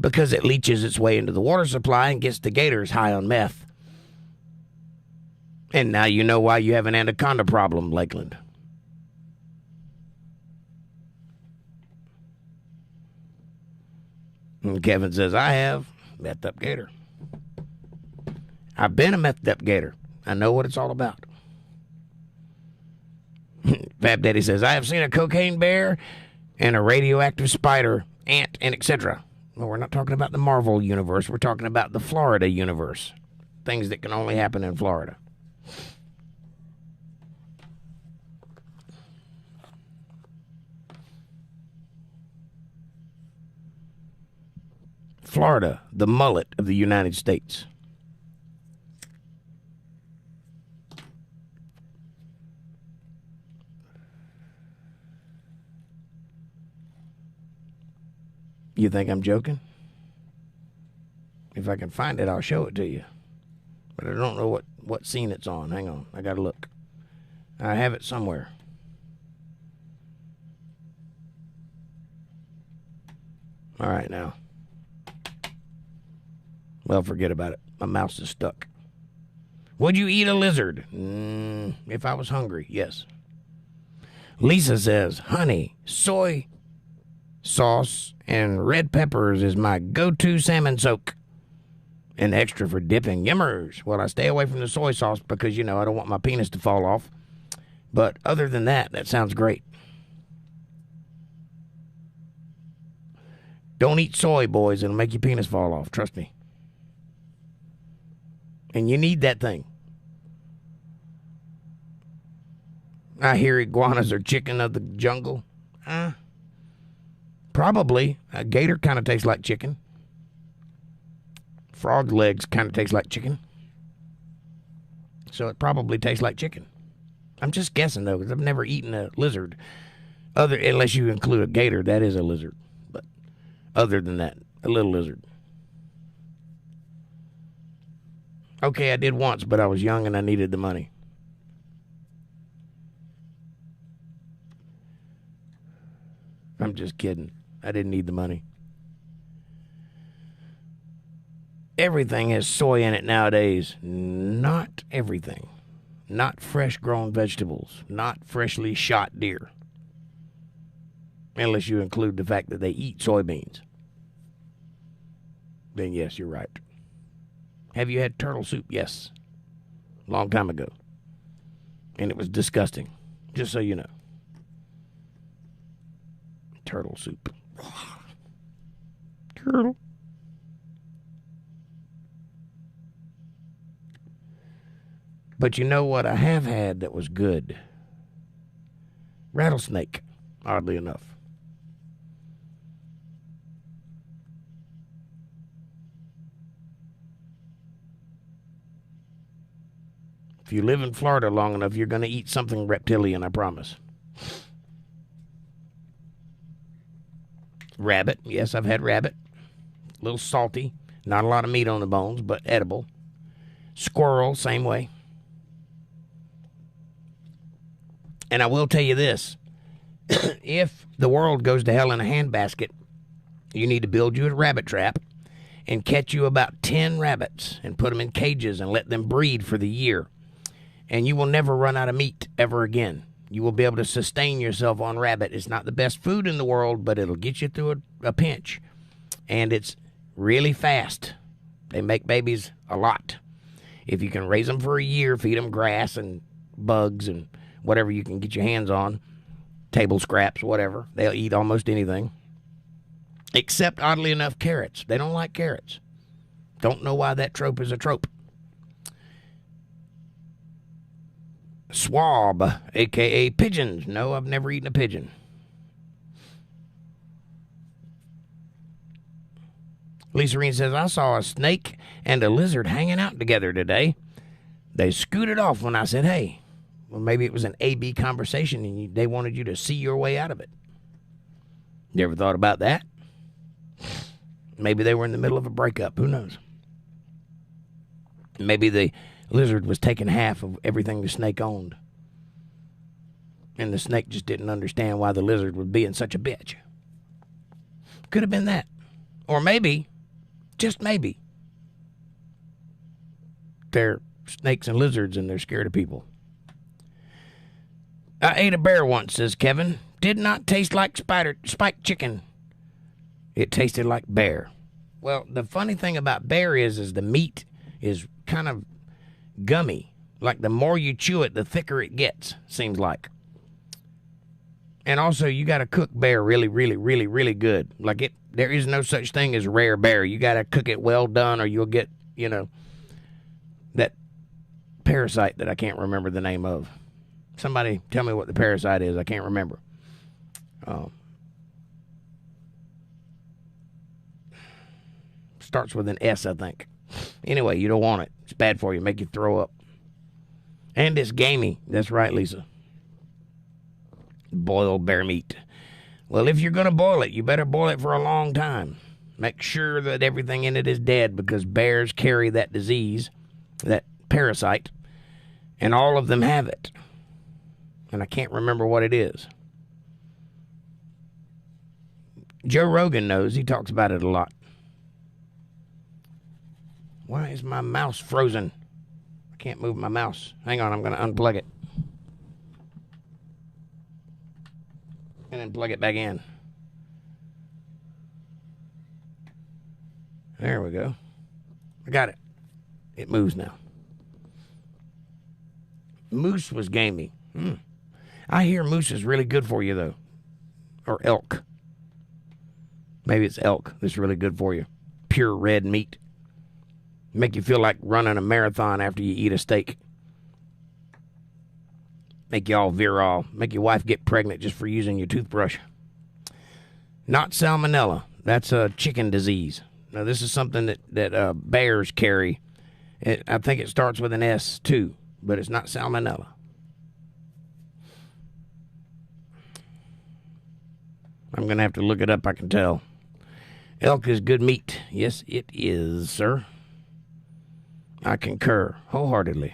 because it leaches its way into the water supply and gets the gators high on meth. And now you know why you have an anaconda problem, Lakeland. And Kevin says, I have methed up gator. I've been a methed up gator. I know what it's all about. Fab Daddy says, I have seen a cocaine bear and a radioactive spider, ant, and etc. Well, we're not talking about the Marvel universe. We're talking about the Florida universe. Things that can only happen in Florida. Florida, the mullet of the United States. You think I'm joking? If I can find it, I'll show it to you. But I don't know what scene it's on. Hang on, I gotta look. I have it somewhere. All right, now. Well, forget about it. My mouse is stuck. Would you eat a lizard? If I was hungry, yes. Lisa says, honey, soy sauce and red peppers is my go-to salmon soak. And extra for dipping. Yummers. Well, I stay away from the soy sauce because, I don't want my penis to fall off. But other than that, that sounds great. Don't eat soy, boys. It'll make your penis fall off. Trust me. And you need that thing. I hear iguanas are chicken of the jungle. Probably. A gator kind of tastes like chicken. Frog legs kind of taste like chicken. So it probably tastes like chicken. I'm just guessing, though, because I've never eaten a lizard. Unless you include a gator, that is a lizard. But other than that, a little lizard. Okay, I did once, but I was young and I needed the money. I'm just kidding. I didn't need the money. Everything has soy in it nowadays. Not everything. Not fresh grown vegetables. Not freshly shot deer. Unless you include the fact that they eat soybeans. Then yes, you're right. Have you had turtle soup? Yes. Long time ago. And it was disgusting. Just so you know. Turtle soup. Turtle. But you know what I have had that was good? Rattlesnake, oddly enough. If you live in Florida long enough, you're going to eat something reptilian, I promise. Rabbit. Yes, I've had rabbit. A little salty. Not a lot of meat on the bones, but edible. Squirrel, same way. And I will tell you this. If the world goes to hell in a handbasket, you need to build you a rabbit trap and catch you about 10 rabbits and put them in cages and let them breed for the year. And you will never run out of meat ever again. You will be able to sustain yourself on rabbit. It's not the best food in the world, but it'll get you through a pinch. And it's really fast. They make babies a lot. If you can raise them for a year, feed them grass and bugs and whatever you can get your hands on, table scraps, whatever. They'll eat almost anything. Except, oddly enough, carrots. They don't like carrots. Don't know why that trope is a trope. Swab, a.k.a. pigeons. No, I've never eaten a pigeon. Lisa Reen says, I saw a snake and a lizard hanging out together today. They scooted off when I said, hey. Well, maybe it was an A-B conversation and they wanted you to see your way out of it. You ever thought about that? Maybe they were in the middle of a breakup. Who knows? Maybe the lizard was taking half of everything the snake owned. And the snake just didn't understand why the lizard was being such a bitch. Could have been that. Or maybe, just maybe, they're snakes and lizards and they're scared of people. I ate a bear once, says Kevin. Did not taste like spiked chicken. It tasted like bear. Well, the funny thing about bear is the meat is kind of gummy. Like the more you chew it, the thicker it gets, seems like. And also, you got to cook bear really, really, really, really good. Like there is no such thing as rare bear. You got to cook it well done, or you'll get, that parasite that I can't remember the name of. Somebody tell me what the parasite is. I can't remember. Starts with an S, I think. Anyway, you don't want it. It's bad for you. Make you throw up. And it's gamey. That's right, Lisa. Boiled bear meat. Well, if you're going to boil it, you better boil it for a long time. Make sure that everything in it is dead, because bears carry that disease, that parasite, and all of them have it. And I can't remember what it is. Joe Rogan knows. He talks about it a lot. Why is my mouse frozen? I can't move my mouse. Hang on, I'm going to unplug it. And then plug it back in. There we go. I got it. It moves now. Moose was gamey. I hear moose is really good for you, though. Or elk. Maybe it's elk that's really good for you. Pure red meat. Make you feel like running a marathon after you eat a steak. Make you all virile. Make your wife get pregnant just for using your toothbrush. Not salmonella. That's a chicken disease. Now, this is something that bears carry. I think it starts with an S, too, but it's not salmonella. I'm going to have to look it up, I can tell. Elk is good meat. Yes, it is, sir. I concur wholeheartedly.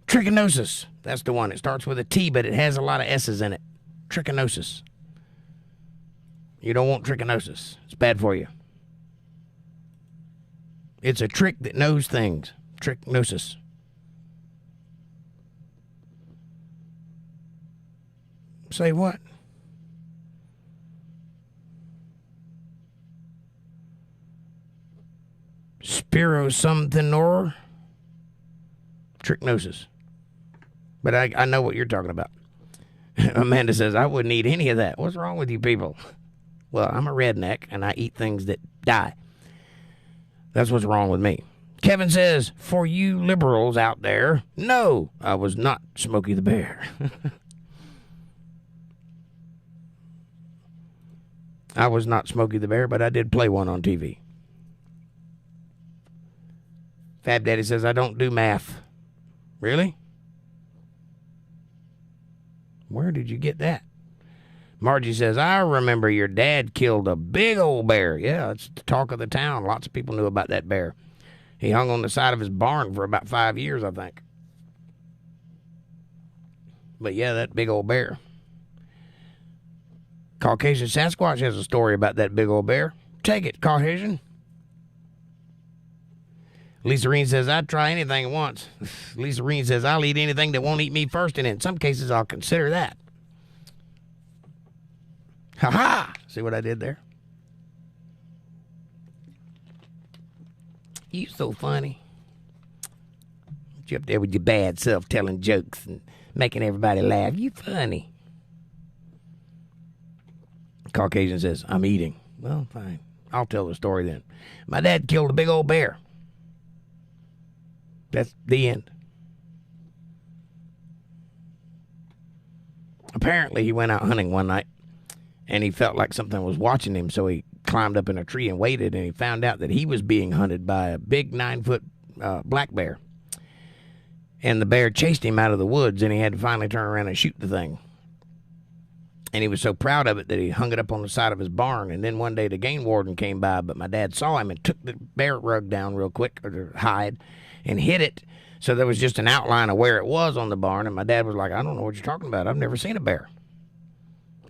Trichinosis. That's the one. It starts with a T, but it has a lot of S's in it. Trichinosis. You don't want trichinosis. It's bad for you. It's a trick that knows things. Trichinosis. Say what? Spiro something or trichinosis. But I know what you're talking about. Amanda says, I wouldn't eat any of that. What's wrong with you people? Well, I'm a redneck, and I eat things that die. That's what's wrong with me. Kevin says, for you liberals out there, no, I was not Smokey the Bear. I was not Smokey the Bear, but I did play one on TV. Fab Daddy says, I don't do math. Really? Where did you get that? Margie says, I remember your dad killed a big old bear. Yeah, it's the talk of the town. Lots of people knew about that bear. He hung on the side of his barn for about 5 years, I think. But yeah, that big old bear. Caucasian Sasquatch has a story about that big old bear. Take it, Caucasian. Lisa Reen says, I'd try anything once. Lisa Reen says, I'll eat anything that won't eat me first, and in some cases, I'll consider that. Ha-ha! See what I did there? You so funny. You up there with your bad self telling jokes and making everybody laugh. You funny. Caucasian says, I'm eating. Well, fine. I'll tell the story then. My dad killed a big old bear. That's the end. Apparently, he went out hunting one night, and he felt like something was watching him, so he climbed up in a tree and waited, and he found out that he was being hunted by a big 9-foot black bear. And the bear chased him out of the woods, and he had to finally turn around and shoot the thing. And he was so proud of it that he hung it up on the side of his barn. And then one day the game warden came by, but my dad saw him and took the bear rug down real quick, or the hide, and hid it. So there was just an outline of where it was on the barn. And my dad was like, I don't know what you're talking about. I've never seen a bear.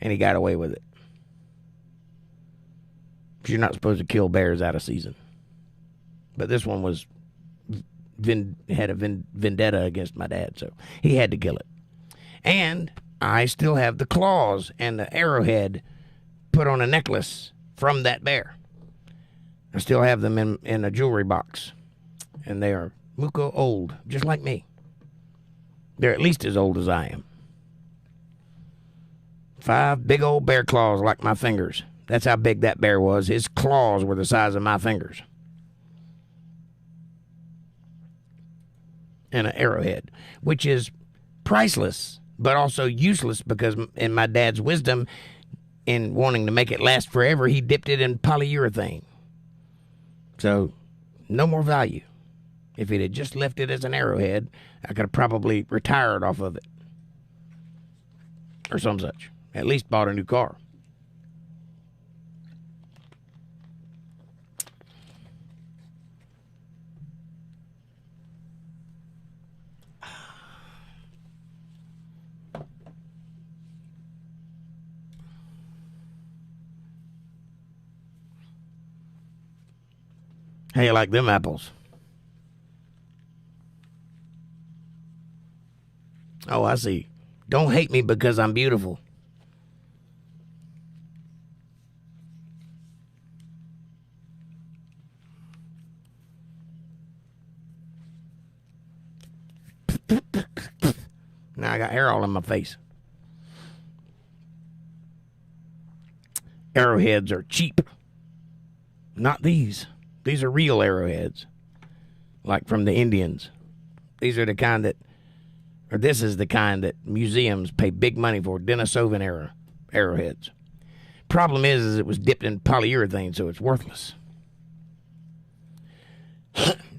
And he got away with it. Because you're not supposed to kill bears out of season. But this one was had a vendetta against my dad, so he had to kill it. And I still have the claws and the arrowhead put on a necklace from that bear. I still have them in a jewelry box. And they are mucho old, just like me. They're at least as old as I am. 5 big old bear claws like my fingers. That's how big that bear was. His claws were the size of my fingers. And an arrowhead, which is priceless, but also useless because in my dad's wisdom, in wanting to make it last forever, he dipped it in polyurethane. So, no more value. If he'd had just left it as an arrowhead, I could have probably retired off of it. Or some such. At least bought a new car. How you like them apples? Oh, I see. Don't hate me because I'm beautiful. Now I got hair all in my face. Arrowheads are cheap. Not these. These are real arrowheads. Like from the Indians. These are the kind that, or this is the kind that museums pay big money for. Denisovan era arrowheads. Problem is it was dipped in polyurethane, so it's worthless.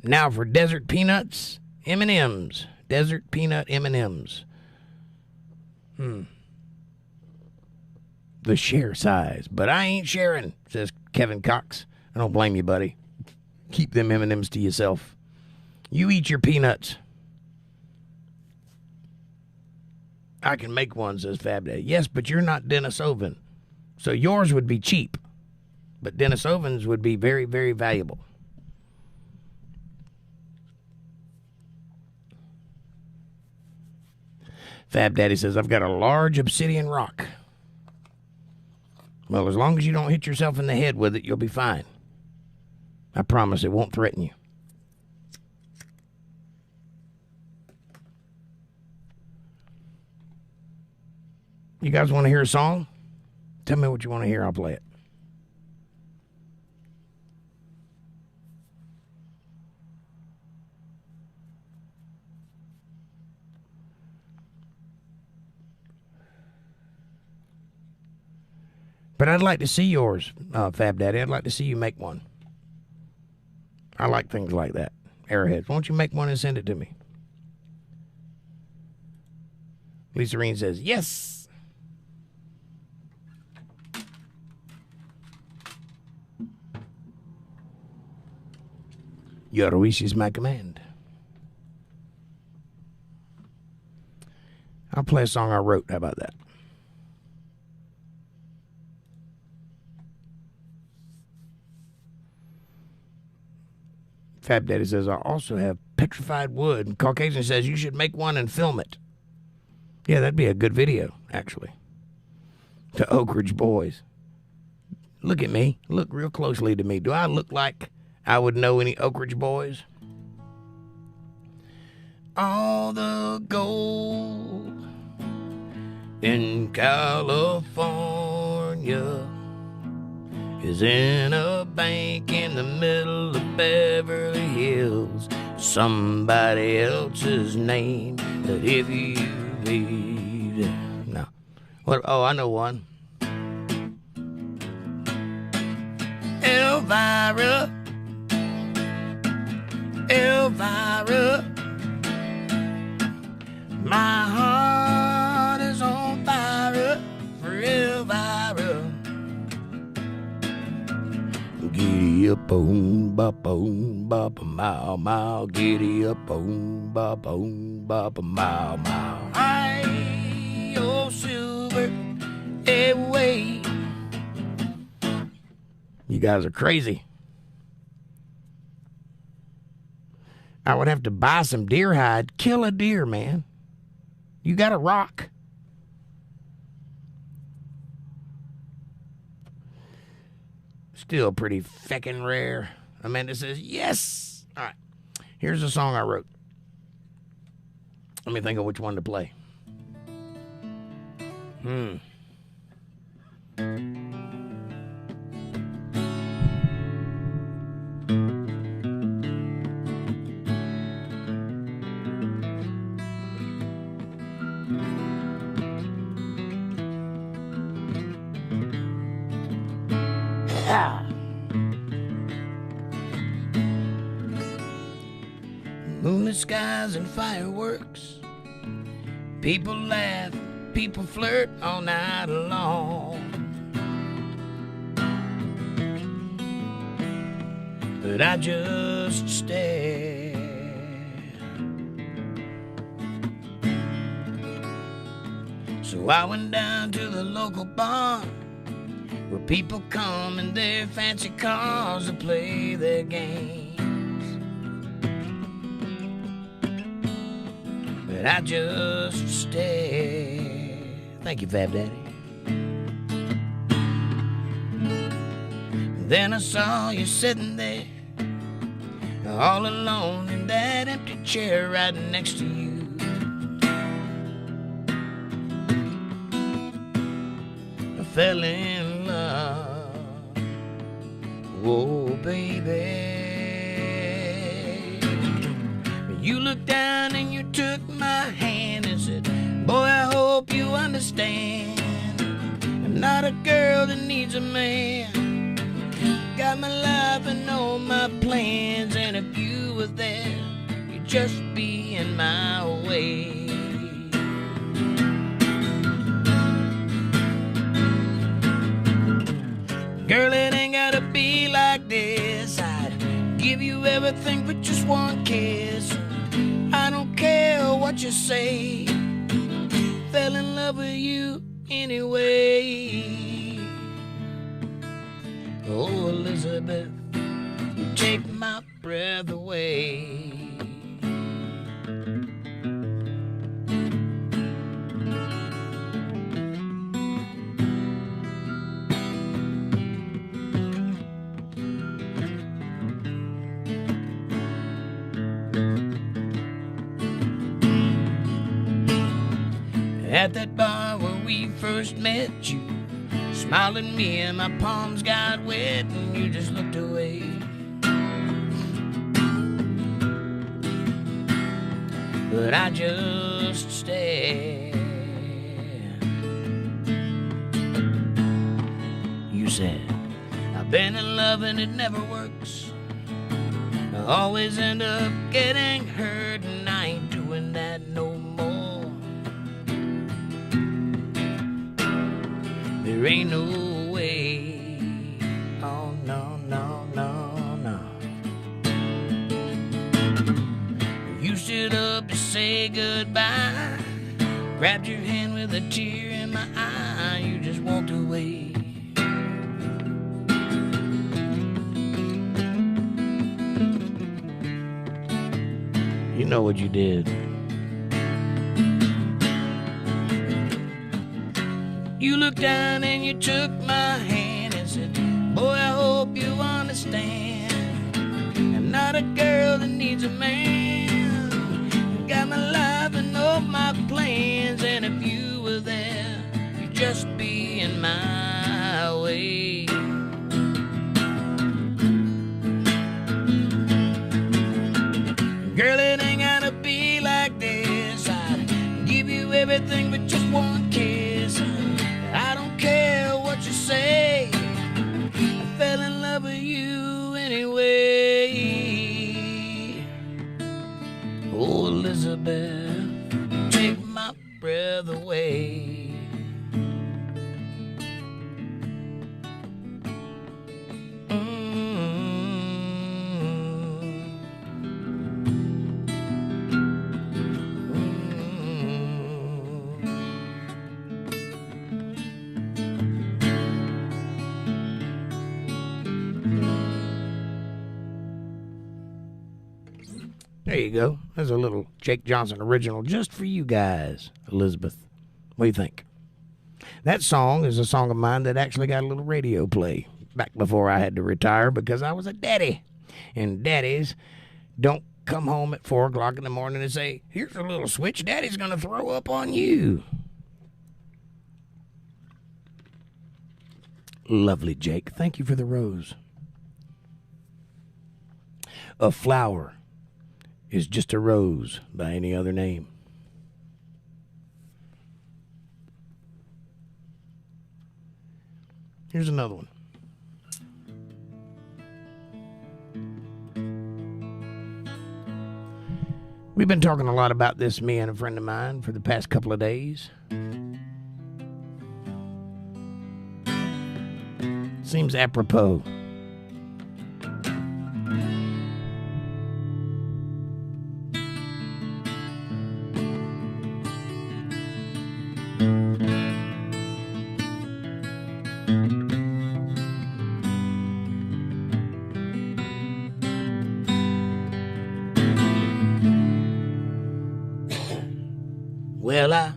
Now for desert peanuts, M&Ms. Desert peanut M&Ms. The share size. But I ain't sharing, says Kevin Cox. I don't blame you, buddy. Keep them M&Ms to yourself. You eat your peanuts. I can make one, says Fab Daddy. Yes, but you're not Denisovan. So yours would be cheap. But Denisovans would be very, very valuable. Fab Daddy says, I've got a large obsidian rock. Well, as long as you don't hit yourself in the head with it, you'll be fine. I promise it won't threaten you. You guys want to hear a song? Tell me what you want to hear. I'll play it. But I'd like to see yours, Fab Daddy. I'd like to see you make one. I like things like that. Arrowheads. Why don't you make one and send it to me? Lisa Reen says, yes. Your wish is my command. I'll play a song I wrote. How about that? Fab Daddy says, I also have petrified wood. And Caucasian says, you should make one and film it. Yeah, that'd be a good video, actually. To Oak Ridge Boys. Look at me. Look real closely to me. Do I look like I would know any Oak Ridge Boys? All the gold in California is in a bank in the middle of Beverly Hills. Somebody else's name, but if you read... No. What? Oh, I know one. Elvira. Elvira. My heart is on fire for Elvira. Giddy up, boom, bop, mile, mile. Giddy up, boom, bop, mile, mile. Aye, oh, silver, away. You guys are crazy. I would have to buy some deer hide. Kill a deer, man. You got a rock. Still pretty feckin' rare. Amanda says, yes. All right. Here's a song I wrote. Let me think of which one to play. Moonlit skies and fireworks. People laugh, people flirt all night long. But I just stare. So I went down to the local bar, where people come in their fancy cars to play their games. But I just stare. Thank you, Fab Daddy. Then I saw you sitting there, all alone in that empty chair right next to you. I fell in love. Whoa, baby. You looked down and you took my hand and said, boy, I hope you understand, I'm not a girl that needs a man. Got my life and all my plans, and if you were there, you'd just be in my way. Girl, it ain't gotta be like this. I'd give you everything for just one kiss. I don't care what you say. Fell in love with you anyway. Oh, Elizabeth, you take my breath away. At that bar where we first met, you smiled at me and my palms got wet and you just looked away. But I just stared. You said, I've been in love and it never works. I always end up getting hurt and I ain't doing that no more. There ain't no way. Oh, no, no, no, no. You stood up to say goodbye, grabbed your hand with a tear in my eye. You just walked away. You know what you did. You looked down and you took my hand and said, boy, I hope you understand, I'm not a girl that needs a man. Got my life and all my plans, and if you were there, you'd just be in my way. Girl, it ain't gotta be like this. I'd give you everything but just one kiss. I don't care what you say, I fell in love with you anyway. Oh, Elizabeth, take my breath away. There you go. There's a little Jake Johnson original just for you guys, Elizabeth. What do you think? That song is a song of mine that actually got a little radio play back before I had to retire because I was a daddy. And daddies don't come home at 4 o'clock in the morning and say, here's a little switch, daddy's going to throw up on you. Lovely, Jake. Thank you for the rose. A flower is just a rose by any other name. Here's another one. We've been talking a lot about this, me and a friend of mine, for the past couple of days. Seems apropos. Well, I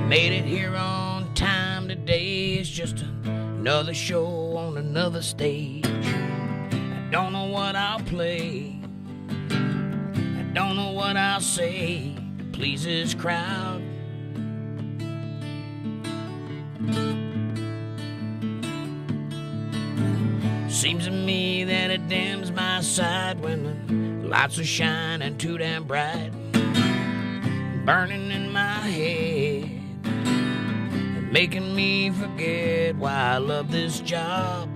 made it here on time today. It's just another show on another stage. I don't know what I'll play. I don't know what I'll say to please this crowd. Seems to me that it dims my sight when the lights are shining too damn bright, burning in my head and making me forget why I love this job.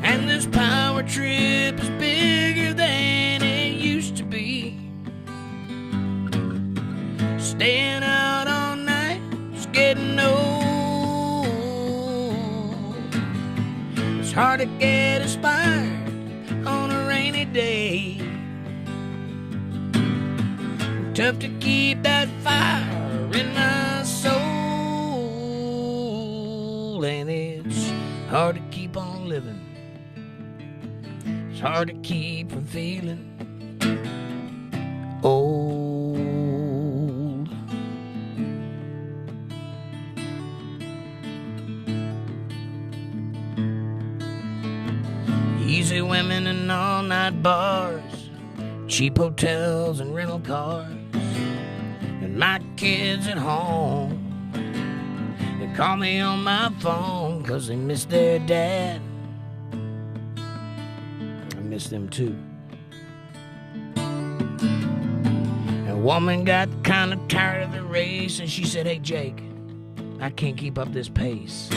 And this power trip is bigger than it used to be. Staying out all night is getting old. It's hard to get inspired on a rainy day. Tough to keep that fire in my soul. And it's hard to keep on living. It's hard to keep from feeling old. Easy women and all-night bars, cheap hotels and rental cars, and my kids at home. They call me on my phone 'cause they miss their dad. I miss them too. And a woman got kind of tired of the race, and she said, hey Jake, I can't keep up this pace.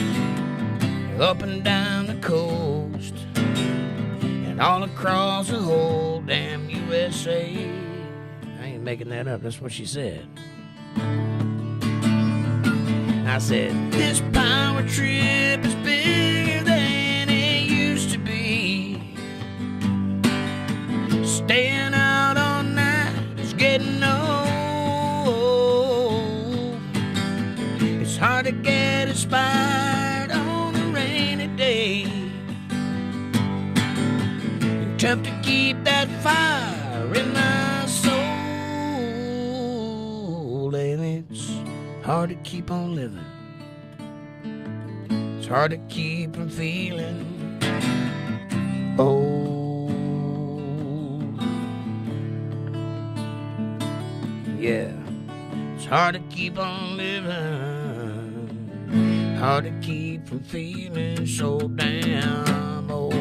Up and down the coast and all across the whole damn USA. I ain't making that up, that's what she said. I said, this power trip is bigger than it used to be. Staying out all night is getting old. It's hard to get inspired on a rainy day. Tough to keep that fire in my soul. And it's hard to keep on living. It's hard to keep from feeling old. Yeah, it's hard to keep on living. Hard to keep from feeling so damn old.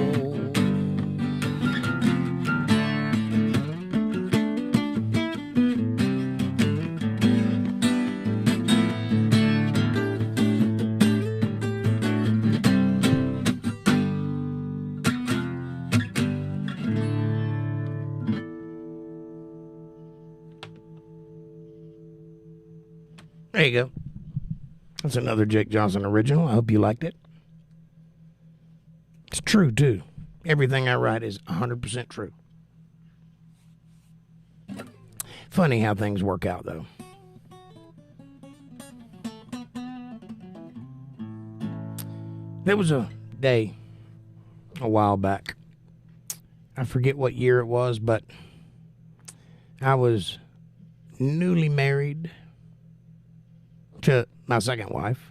There you go. That's another Jake Johnson original. I hope you liked it. It's true, too. Everything I write is 100% true. Funny how things work out, though. There was a day a while back. I forget what year it was, but I was newly married to my second wife,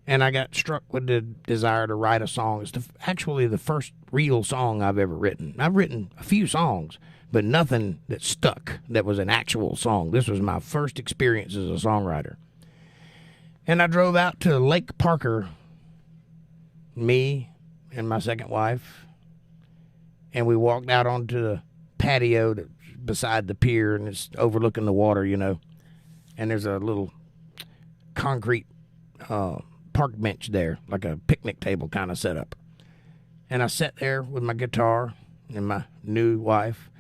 and I got struck with the desire to write a song. It's actually the first real song I've ever written. I've written a few songs, but nothing that stuck that was an actual song. This was my first experience as a songwriter. And I drove out to Lake Parker, me and my second wife, and we walked out onto the patio that's beside the pier, and it's overlooking the water, you know. And there's a little concrete park bench there, like a picnic table kind of setup. And I sat there with my guitar and my new wife,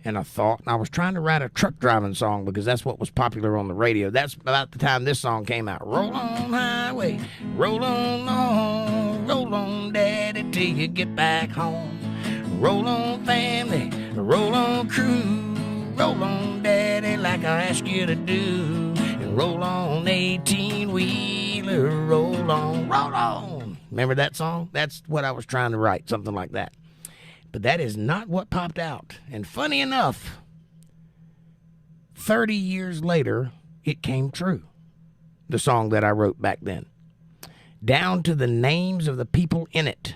and I thought, and I was trying to write a truck driving song because that's what was popular on the radio. That's about the time this song came out. Roll on highway, roll on daddy till you get back home. Roll on family, roll on crew, roll on daddy like I asked you to do. And roll on 18-wheeler, roll on, roll on. Remember that song? That's what I was trying to write, something like that. But that is not what popped out. And funny enough, 30 years later, it came true. The song that I wrote back then. Down to the names of the people in it.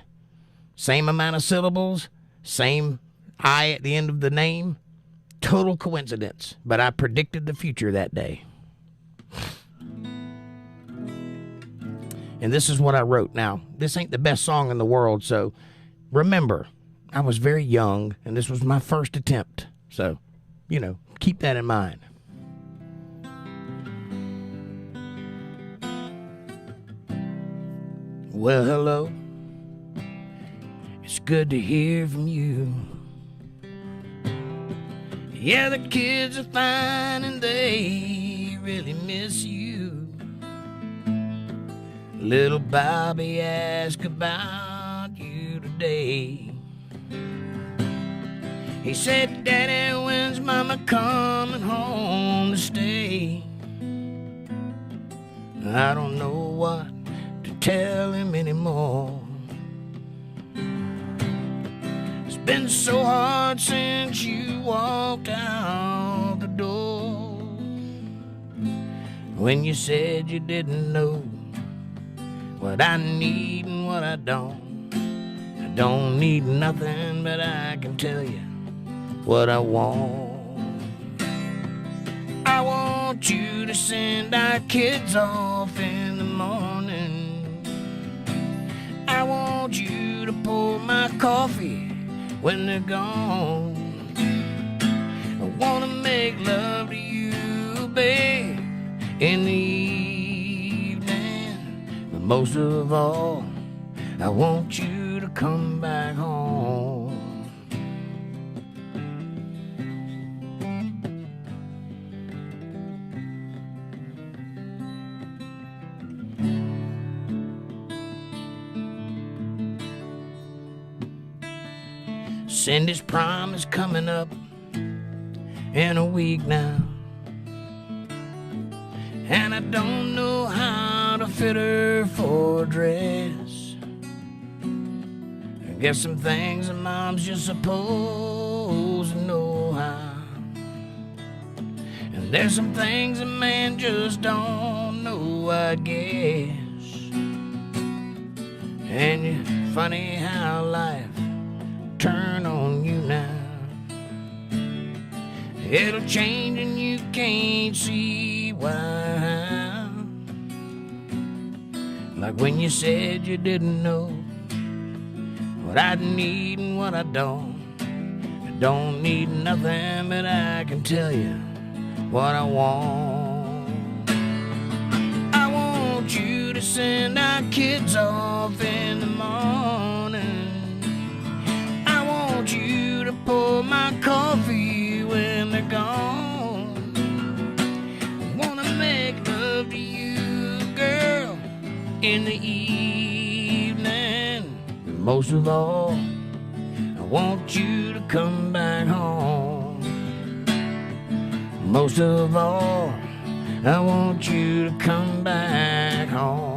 Same amount of syllables, same I at the end of the name. Total coincidence. But I predicted the future that day. And this is what I wrote. Now, this ain't the best song in the world, so remember, I was very young, and this was my first attempt. So, you know, keep that in mind. Well, hello. It's good to hear from you. Yeah, the kids are fine, and they really miss you. Little Bobby asked about you today. He said, Daddy, when's Mama coming home to stay? I don't know what to tell him anymore. It's been so hard since you walked out the door. When you said you didn't know what I need and what I don't. I don't need nothing, but I can tell you what I want. I want you to send our kids off in the morning. I want you to pour my coffee when they're gone. I want to make love to you, babe, in the evening. But most of all, I want you to come back home. Cindy's prom is coming up in a week now, and I don't know how to fit her for a dress. I guess some things a mom's just supposed to know how, and there's some things a man just don't know, I guess. And it's funny how life turn on you now. It'll change and you can't see why. Like when you said you didn't know what I need and what I don't. I don't need nothing, but I can tell you what I want. I want you to send our kids off in the morning. You to pour my coffee when they're gone. I wanna make love to you, girl, in the evening. But most of all, I want you to come back home. Most of all, I want you to come back home.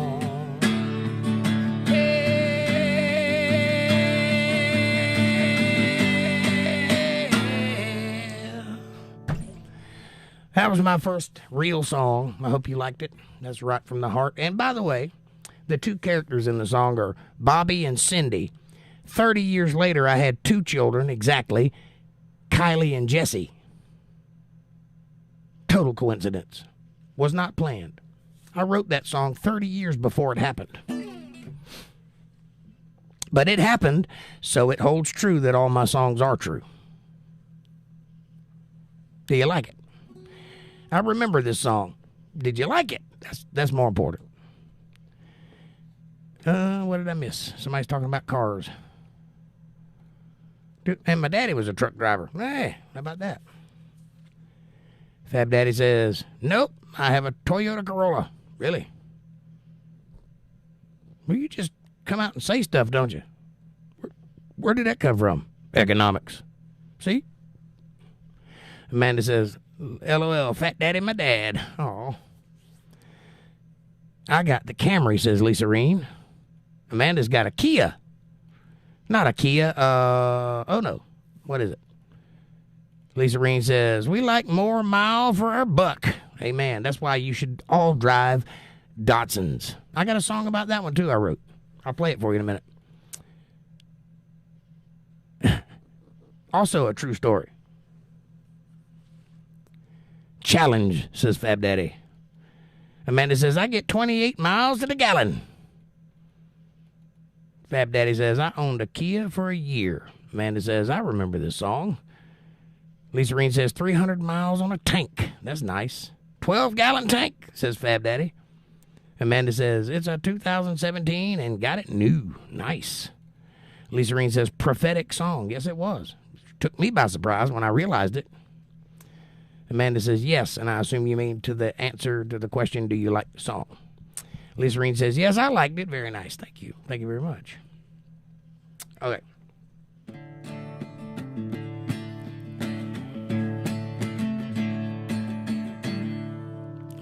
That was my first real song. I hope you liked it. That's right from the heart. And by the way, the two characters in the song are Bobby and Cindy. 30 years later, I had two children, exactly, Kylie and Jesse. Total coincidence. Was not planned. I wrote that song 30 years before it happened. But it happened, so it holds true that all my songs are true. Do you like it? I remember this song. Did you like it? That's more important. What did I miss? Somebody's talking about cars. Dude, and my daddy was a truck driver. Hey, how about that? Fab Daddy says, nope, I have a Toyota Corolla. Really? Well, you just come out and say stuff, don't you? Where did that come from? Economics. See? Amanda says, LOL, Fat Daddy, my dad. Oh. I got the Camry, says Lisa Reen. Amanda's got a Kia. Not a Kia. Oh no. What is it? Lisa Reen says, we like more mile for our buck. Amen. That's why you should all drive Datsuns. I got a song about that one too I wrote. I'll play it for you in a minute. Also a true story. Challenge, says Fab Daddy. Amanda says, I get 28 miles to the gallon. Fab Daddy says, I owned a Kia for a year. Amanda says, I remember this song. Lisa Reen says, 300 miles on a tank. That's nice. 12-gallon tank, says Fab Daddy. Amanda says, it's a 2017 and got it new. Nice. Lisa Reen says, prophetic song. Yes, it was. Took me by surprise when I realized it. Amanda says, yes, and I assume you mean to the answer to the question, do you like the song? Lisa Reen says, yes, I liked it. Very nice. Thank you. Thank you very much. Okay.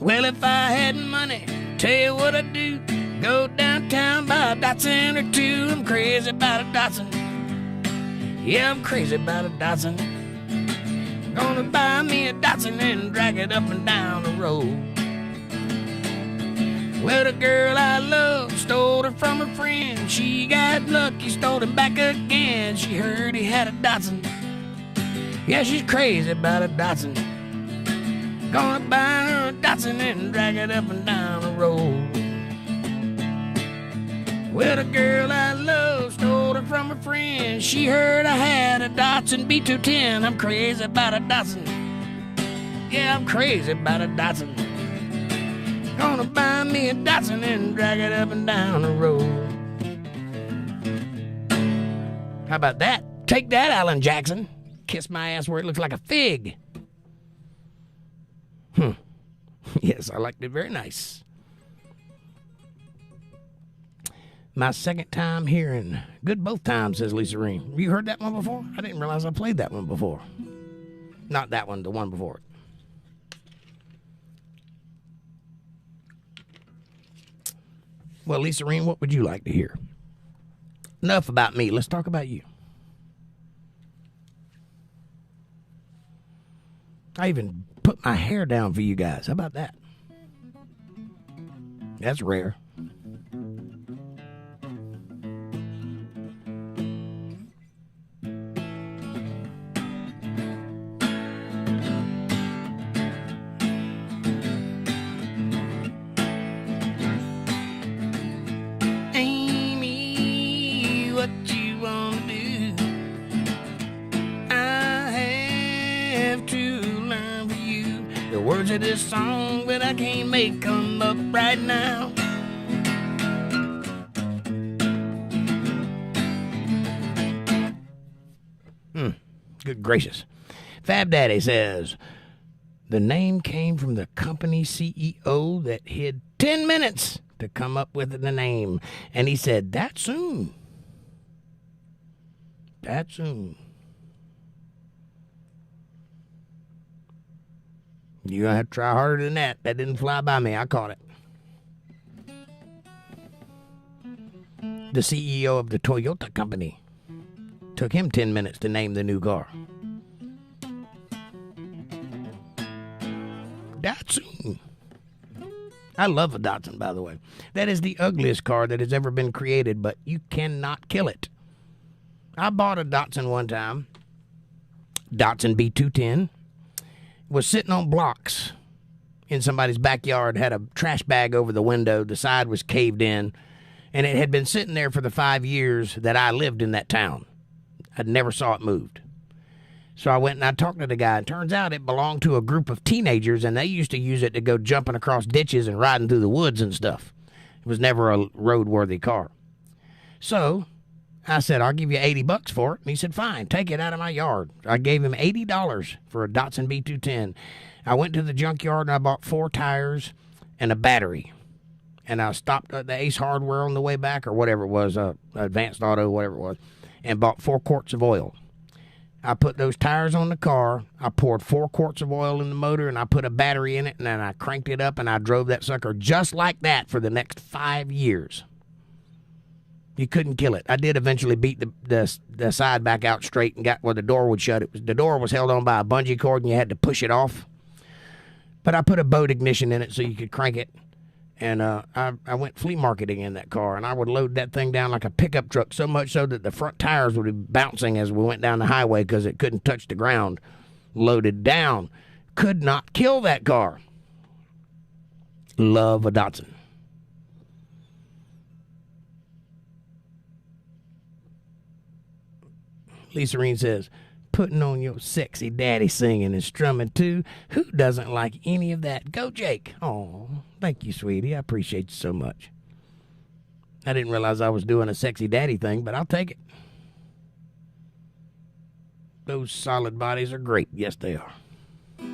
Well, if I had money, tell you what I'd do. Go downtown, buy a Datsun or two. I'm crazy about a Datsun. Yeah, I'm crazy about a Datsun. Gonna buy me a Datsun and drag it up and down the road. Well, the girl I love stole her from her friend. She got lucky, stole it back again. She heard he had a Datsun. Yeah, she's crazy about a Datsun. Gonna buy her a Datsun and drag it up and down the road. Well, the girl I love stole her from her friend. She heard I had a Datsun B210. I'm crazy about a Datsun. Yeah, I'm crazy about a Datsun. Gonna buy me a Datsun and drag it up and down the road. How about that? Take that, Alan Jackson. Kiss my ass where it looks like a fig. Yes, I liked it. Very nice. My second time hearing. Good both times, says Lisa Reen. You heard that one before? I didn't realize I played that one before. Not that one, the one before it. Well, Lisa Reen, what would you like to hear? Enough about me. Let's talk about you. I even put my hair down for you guys. How about that? That's rare. Amy, what you wanna do? I have to learn for you the words of this song, but I can't make them up right now. Good gracious. Fab Daddy says, the name came from the company CEO that hid 10 minutes to come up with the name. And he said, that soon. That soon. You're going to have to try harder than that. That didn't fly by me. I caught it. The CEO of the Toyota company. Took him 10 minutes to name the new car. I love a Datsun, by the way. That is the ugliest car that has ever been created, but you cannot kill it. I bought a Datsun one time. Datsun B210. Was sitting on blocks in somebody's backyard, had a trash bag over the window. The side was caved in, and it had been sitting there for the 5 years that I lived in that town. I never saw it moved. So I went and I talked to the guy. It turns out it belonged to a group of teenagers, and they used to use it to go jumping across ditches and riding through the woods and stuff. It was never a roadworthy car. So I said, I'll give you $80 for it. And he said, fine, take it out of my yard. I gave him $80 for a Datsun B210. I went to the junkyard and I bought 4 tires and a battery. And I stopped at the Ace Hardware on the way back, or whatever it was, Advanced Auto, whatever it was, and bought 4 quarts of oil. I put those tires on the car. I poured 4 quarts of oil in the motor, and I put a battery in it, and then I cranked it up, and I drove that sucker just like that for the next 5 years. You couldn't kill it. I did eventually beat the side back out straight and got where the door would shut. The door was held on by a bungee cord, and you had to push it off. But I put a boat ignition in it so you could crank it. And I went flea marketing in that car, and I would load that thing down like a pickup truck, so much so that the front tires would be bouncing as we went down the highway because it couldn't touch the ground. Loaded down. Could not kill that car. Love a Datsun. Lisa Reen says, putting on your sexy daddy singing and strumming too. Who doesn't like any of that? Go, Jake. Oh, thank you, sweetie. I appreciate you so much. I didn't realize I was doing a sexy daddy thing, but I'll take it. Those solid bodies are great. Yes, they are. All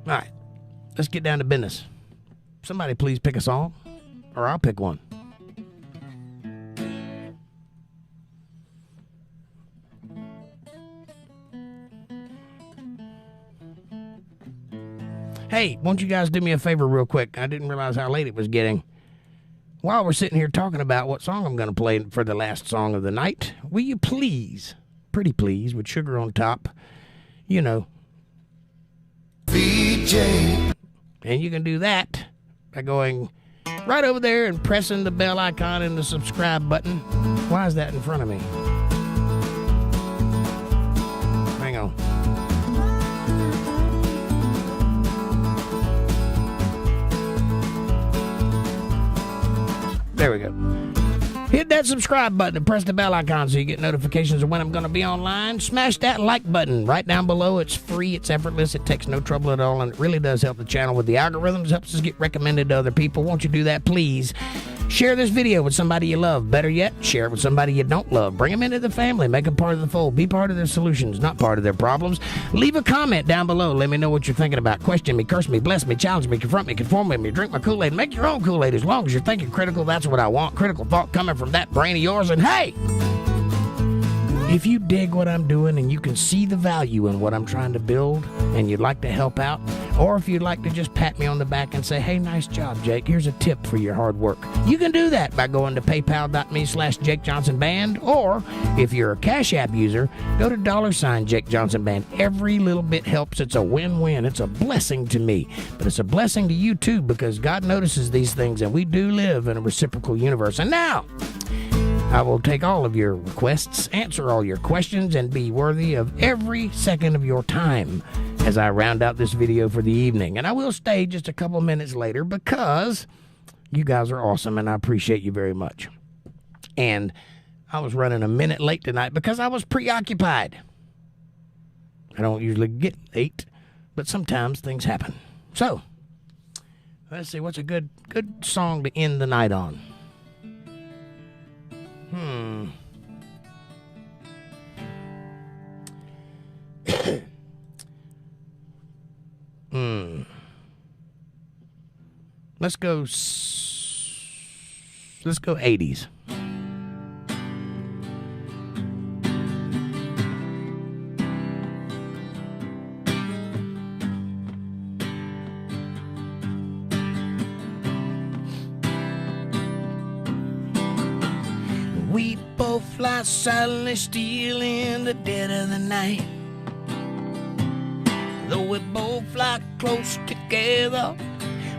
right, let's get down to business. Somebody please pick a song, or I'll pick one. Hey, won't you guys do me a favor real quick? I didn't realize how late it was getting. While we're sitting here talking about what song I'm going to play for the last song of the night, will you please, pretty please, with sugar on top, you know, VJ. And you can do that by going right over there and pressing the bell icon and the subscribe button. Why is that in front of me? Hang on. There we go. Hit that subscribe button and press the bell icon so you get notifications of when I'm going to be online. Smash that like button right down below. It's free, it's effortless, it takes no trouble at all, and it really does help the channel with the algorithms, helps us get recommended to other people. Won't you do that, please? Share this video with somebody you love. Better yet, share it with somebody you don't love. Bring them into the family. Make them part of the fold. Be part of their solutions, not part of their problems. Leave a comment down below. Let me know what you're thinking about. Question me, curse me, bless me, challenge me, confront me, conform with me, drink my Kool-Aid. Make your own Kool-Aid as long as you're thinking critical. That's what I want. Critical thought coming from that brain of yours. And hey, if you dig what I'm doing and you can see the value in what I'm trying to build and you'd like to help out, or if you'd like to just pat me on the back and say, hey, nice job, Jake, here's a tip for your hard work, you can do that by going to paypal.me/JakeJohnsonBand, or if you're a Cash App user, go to $JakeJohnsonBand. Every little bit helps. It's a win-win. It's a blessing to me, but it's a blessing to you too, because God notices these things and we do live in a reciprocal universe. And now, I will take all of your requests, answer all your questions, and be worthy of every second of your time as I round out this video for the evening. And I will stay just a couple minutes later because you guys are awesome and I appreciate you very much. And I was running a minute late tonight because I was preoccupied. I don't usually get late, but sometimes things happen. So, let's see, what's a good song to end the night on? Let's go 80s. We both fly silently still in the dead of the night. Though we both fly close together,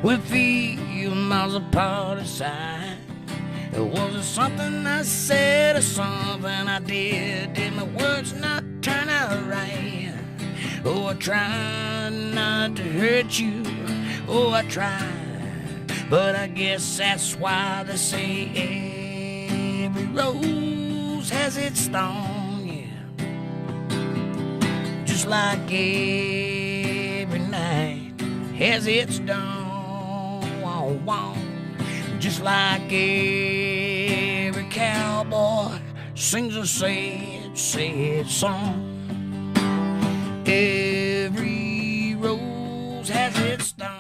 we feel miles apart aside. Was it something I said or something I did? Did my words not turn out right? Oh, I tried not to hurt you. Oh, I tried. But I guess that's why they say every rose has its thorn, yeah. Just like every night has its dawn. Just like every cowboy sings a sad, sad song. Every rose has its thorn.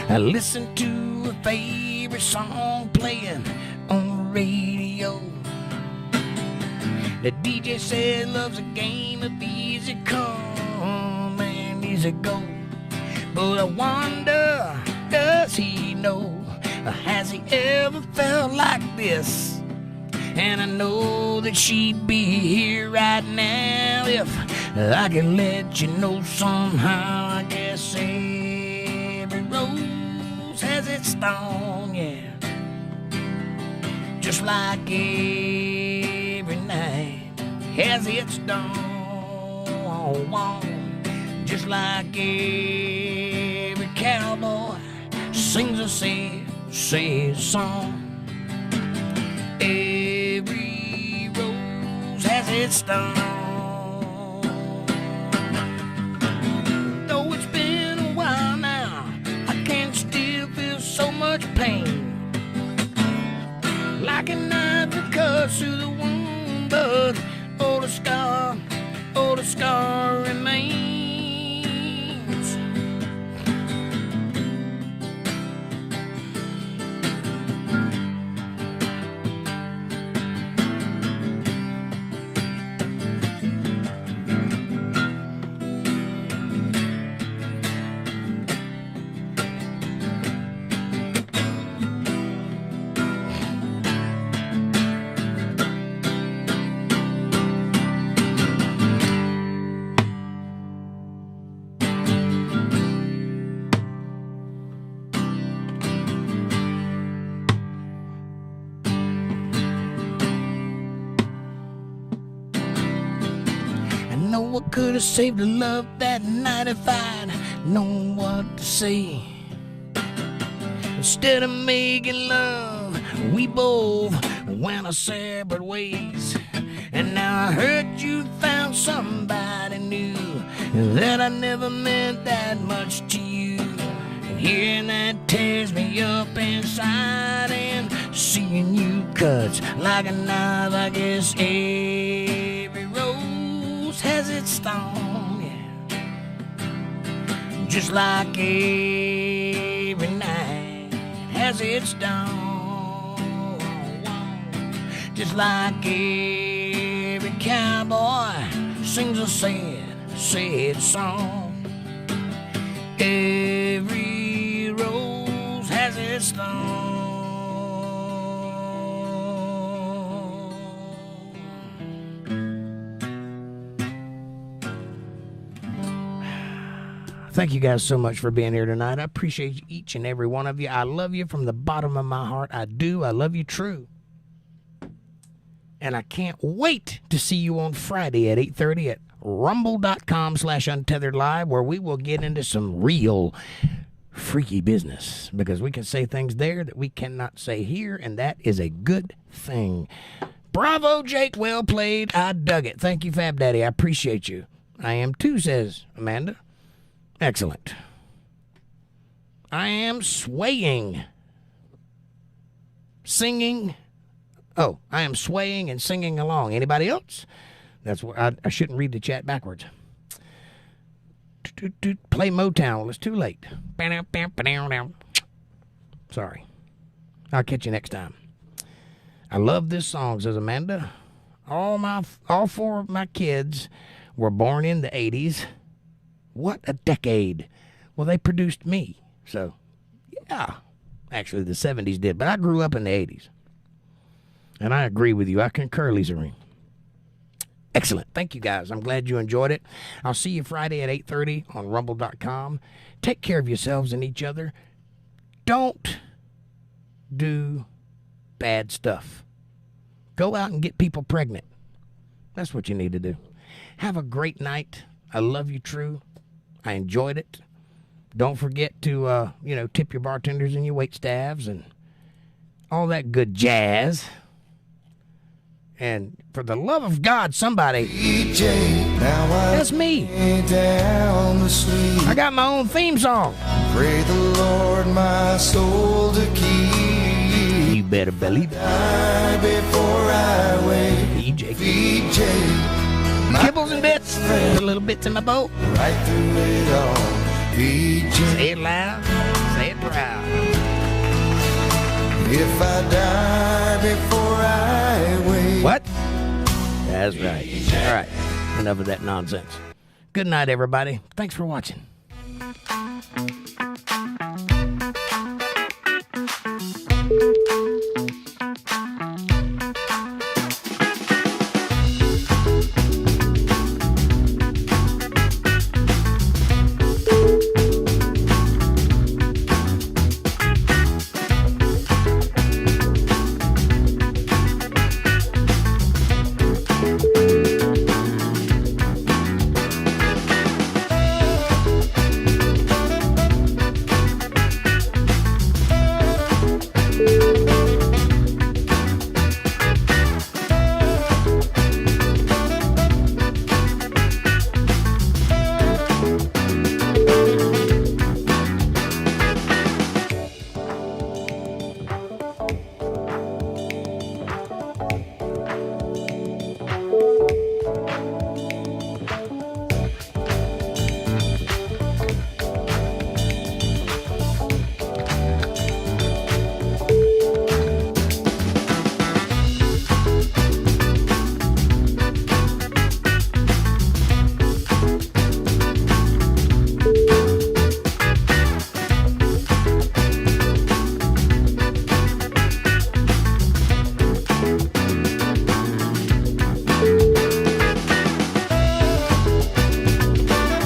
I listen to a favorite song playing on the radio. The DJ said love's a game of easy come and easy go. But I wonder, does he know? Or has he ever felt like this? And I know that she'd be here right now if I could let you know somehow. I guess every rose has its thorn, yeah. Just like every night has its dawn. Just like every cowboy sings a sad, sad song. Every rose has its thorn. Though it's been a while now, I can still feel so much pain. Like a knife that cuts through the wound, but oh, the scar remains. I could have saved the love that night if I'd known what to say. Instead of making love, we both went our separate ways. And now I heard you found somebody new, that I never meant that much to you. And hearing that tears me up inside, and seeing you cuts like a knife. I guess every rose has its thorn, yeah. Just like every night has its dawn. Just like every cowboy sings a sad, sad song. Every rose has its thorn. Thank you guys so much for being here tonight. I appreciate each and every one of you. I love you from the bottom of my heart. I do. I love you true. And I can't wait to see you on Friday at 8:30 at rumble.com/UntetheredLive, where we will get into some real freaky business, because we can say things there that we cannot say here, and that is a good thing. Bravo, Jake. Well played. I dug it. Thank you, Fab Daddy. I appreciate you. I am too, says Amanda. Excellent. I am swaying. Singing. Oh, I am swaying and singing along. Anybody else? That's what I shouldn't read the chat backwards. Play Motown. Well, it's too late. Sorry. I'll catch you next time. I love this song, says Amanda. All four of my kids were born in the 80s. What a decade. Well, they produced me. So, yeah. Actually, the 70s did. But I grew up in the 80s. And I agree with you. I concur, Lisa Ring. Excellent. Thank you, guys. I'm glad you enjoyed it. I'll see you Friday at 8:30 on rumble.com. Take care of yourselves and each other. Don't do bad stuff. Go out and get people pregnant. That's what you need to do. Have a great night. I love you, True. I enjoyed it. Don't forget to, tip your bartenders and your wait staffs and all that good jazz. And for the love of God, somebody, that's me. I got my own theme song. Pray the Lord my soul to keep. You better believe it. Before I wait. VJ. Kibbles and bits. The little bits in my boat. Right through it all. VJ. Say it loud. Say it proud. If I die before I wait. What? That's right. All right. Enough of that nonsense. Good night, everybody. Thanks for watching.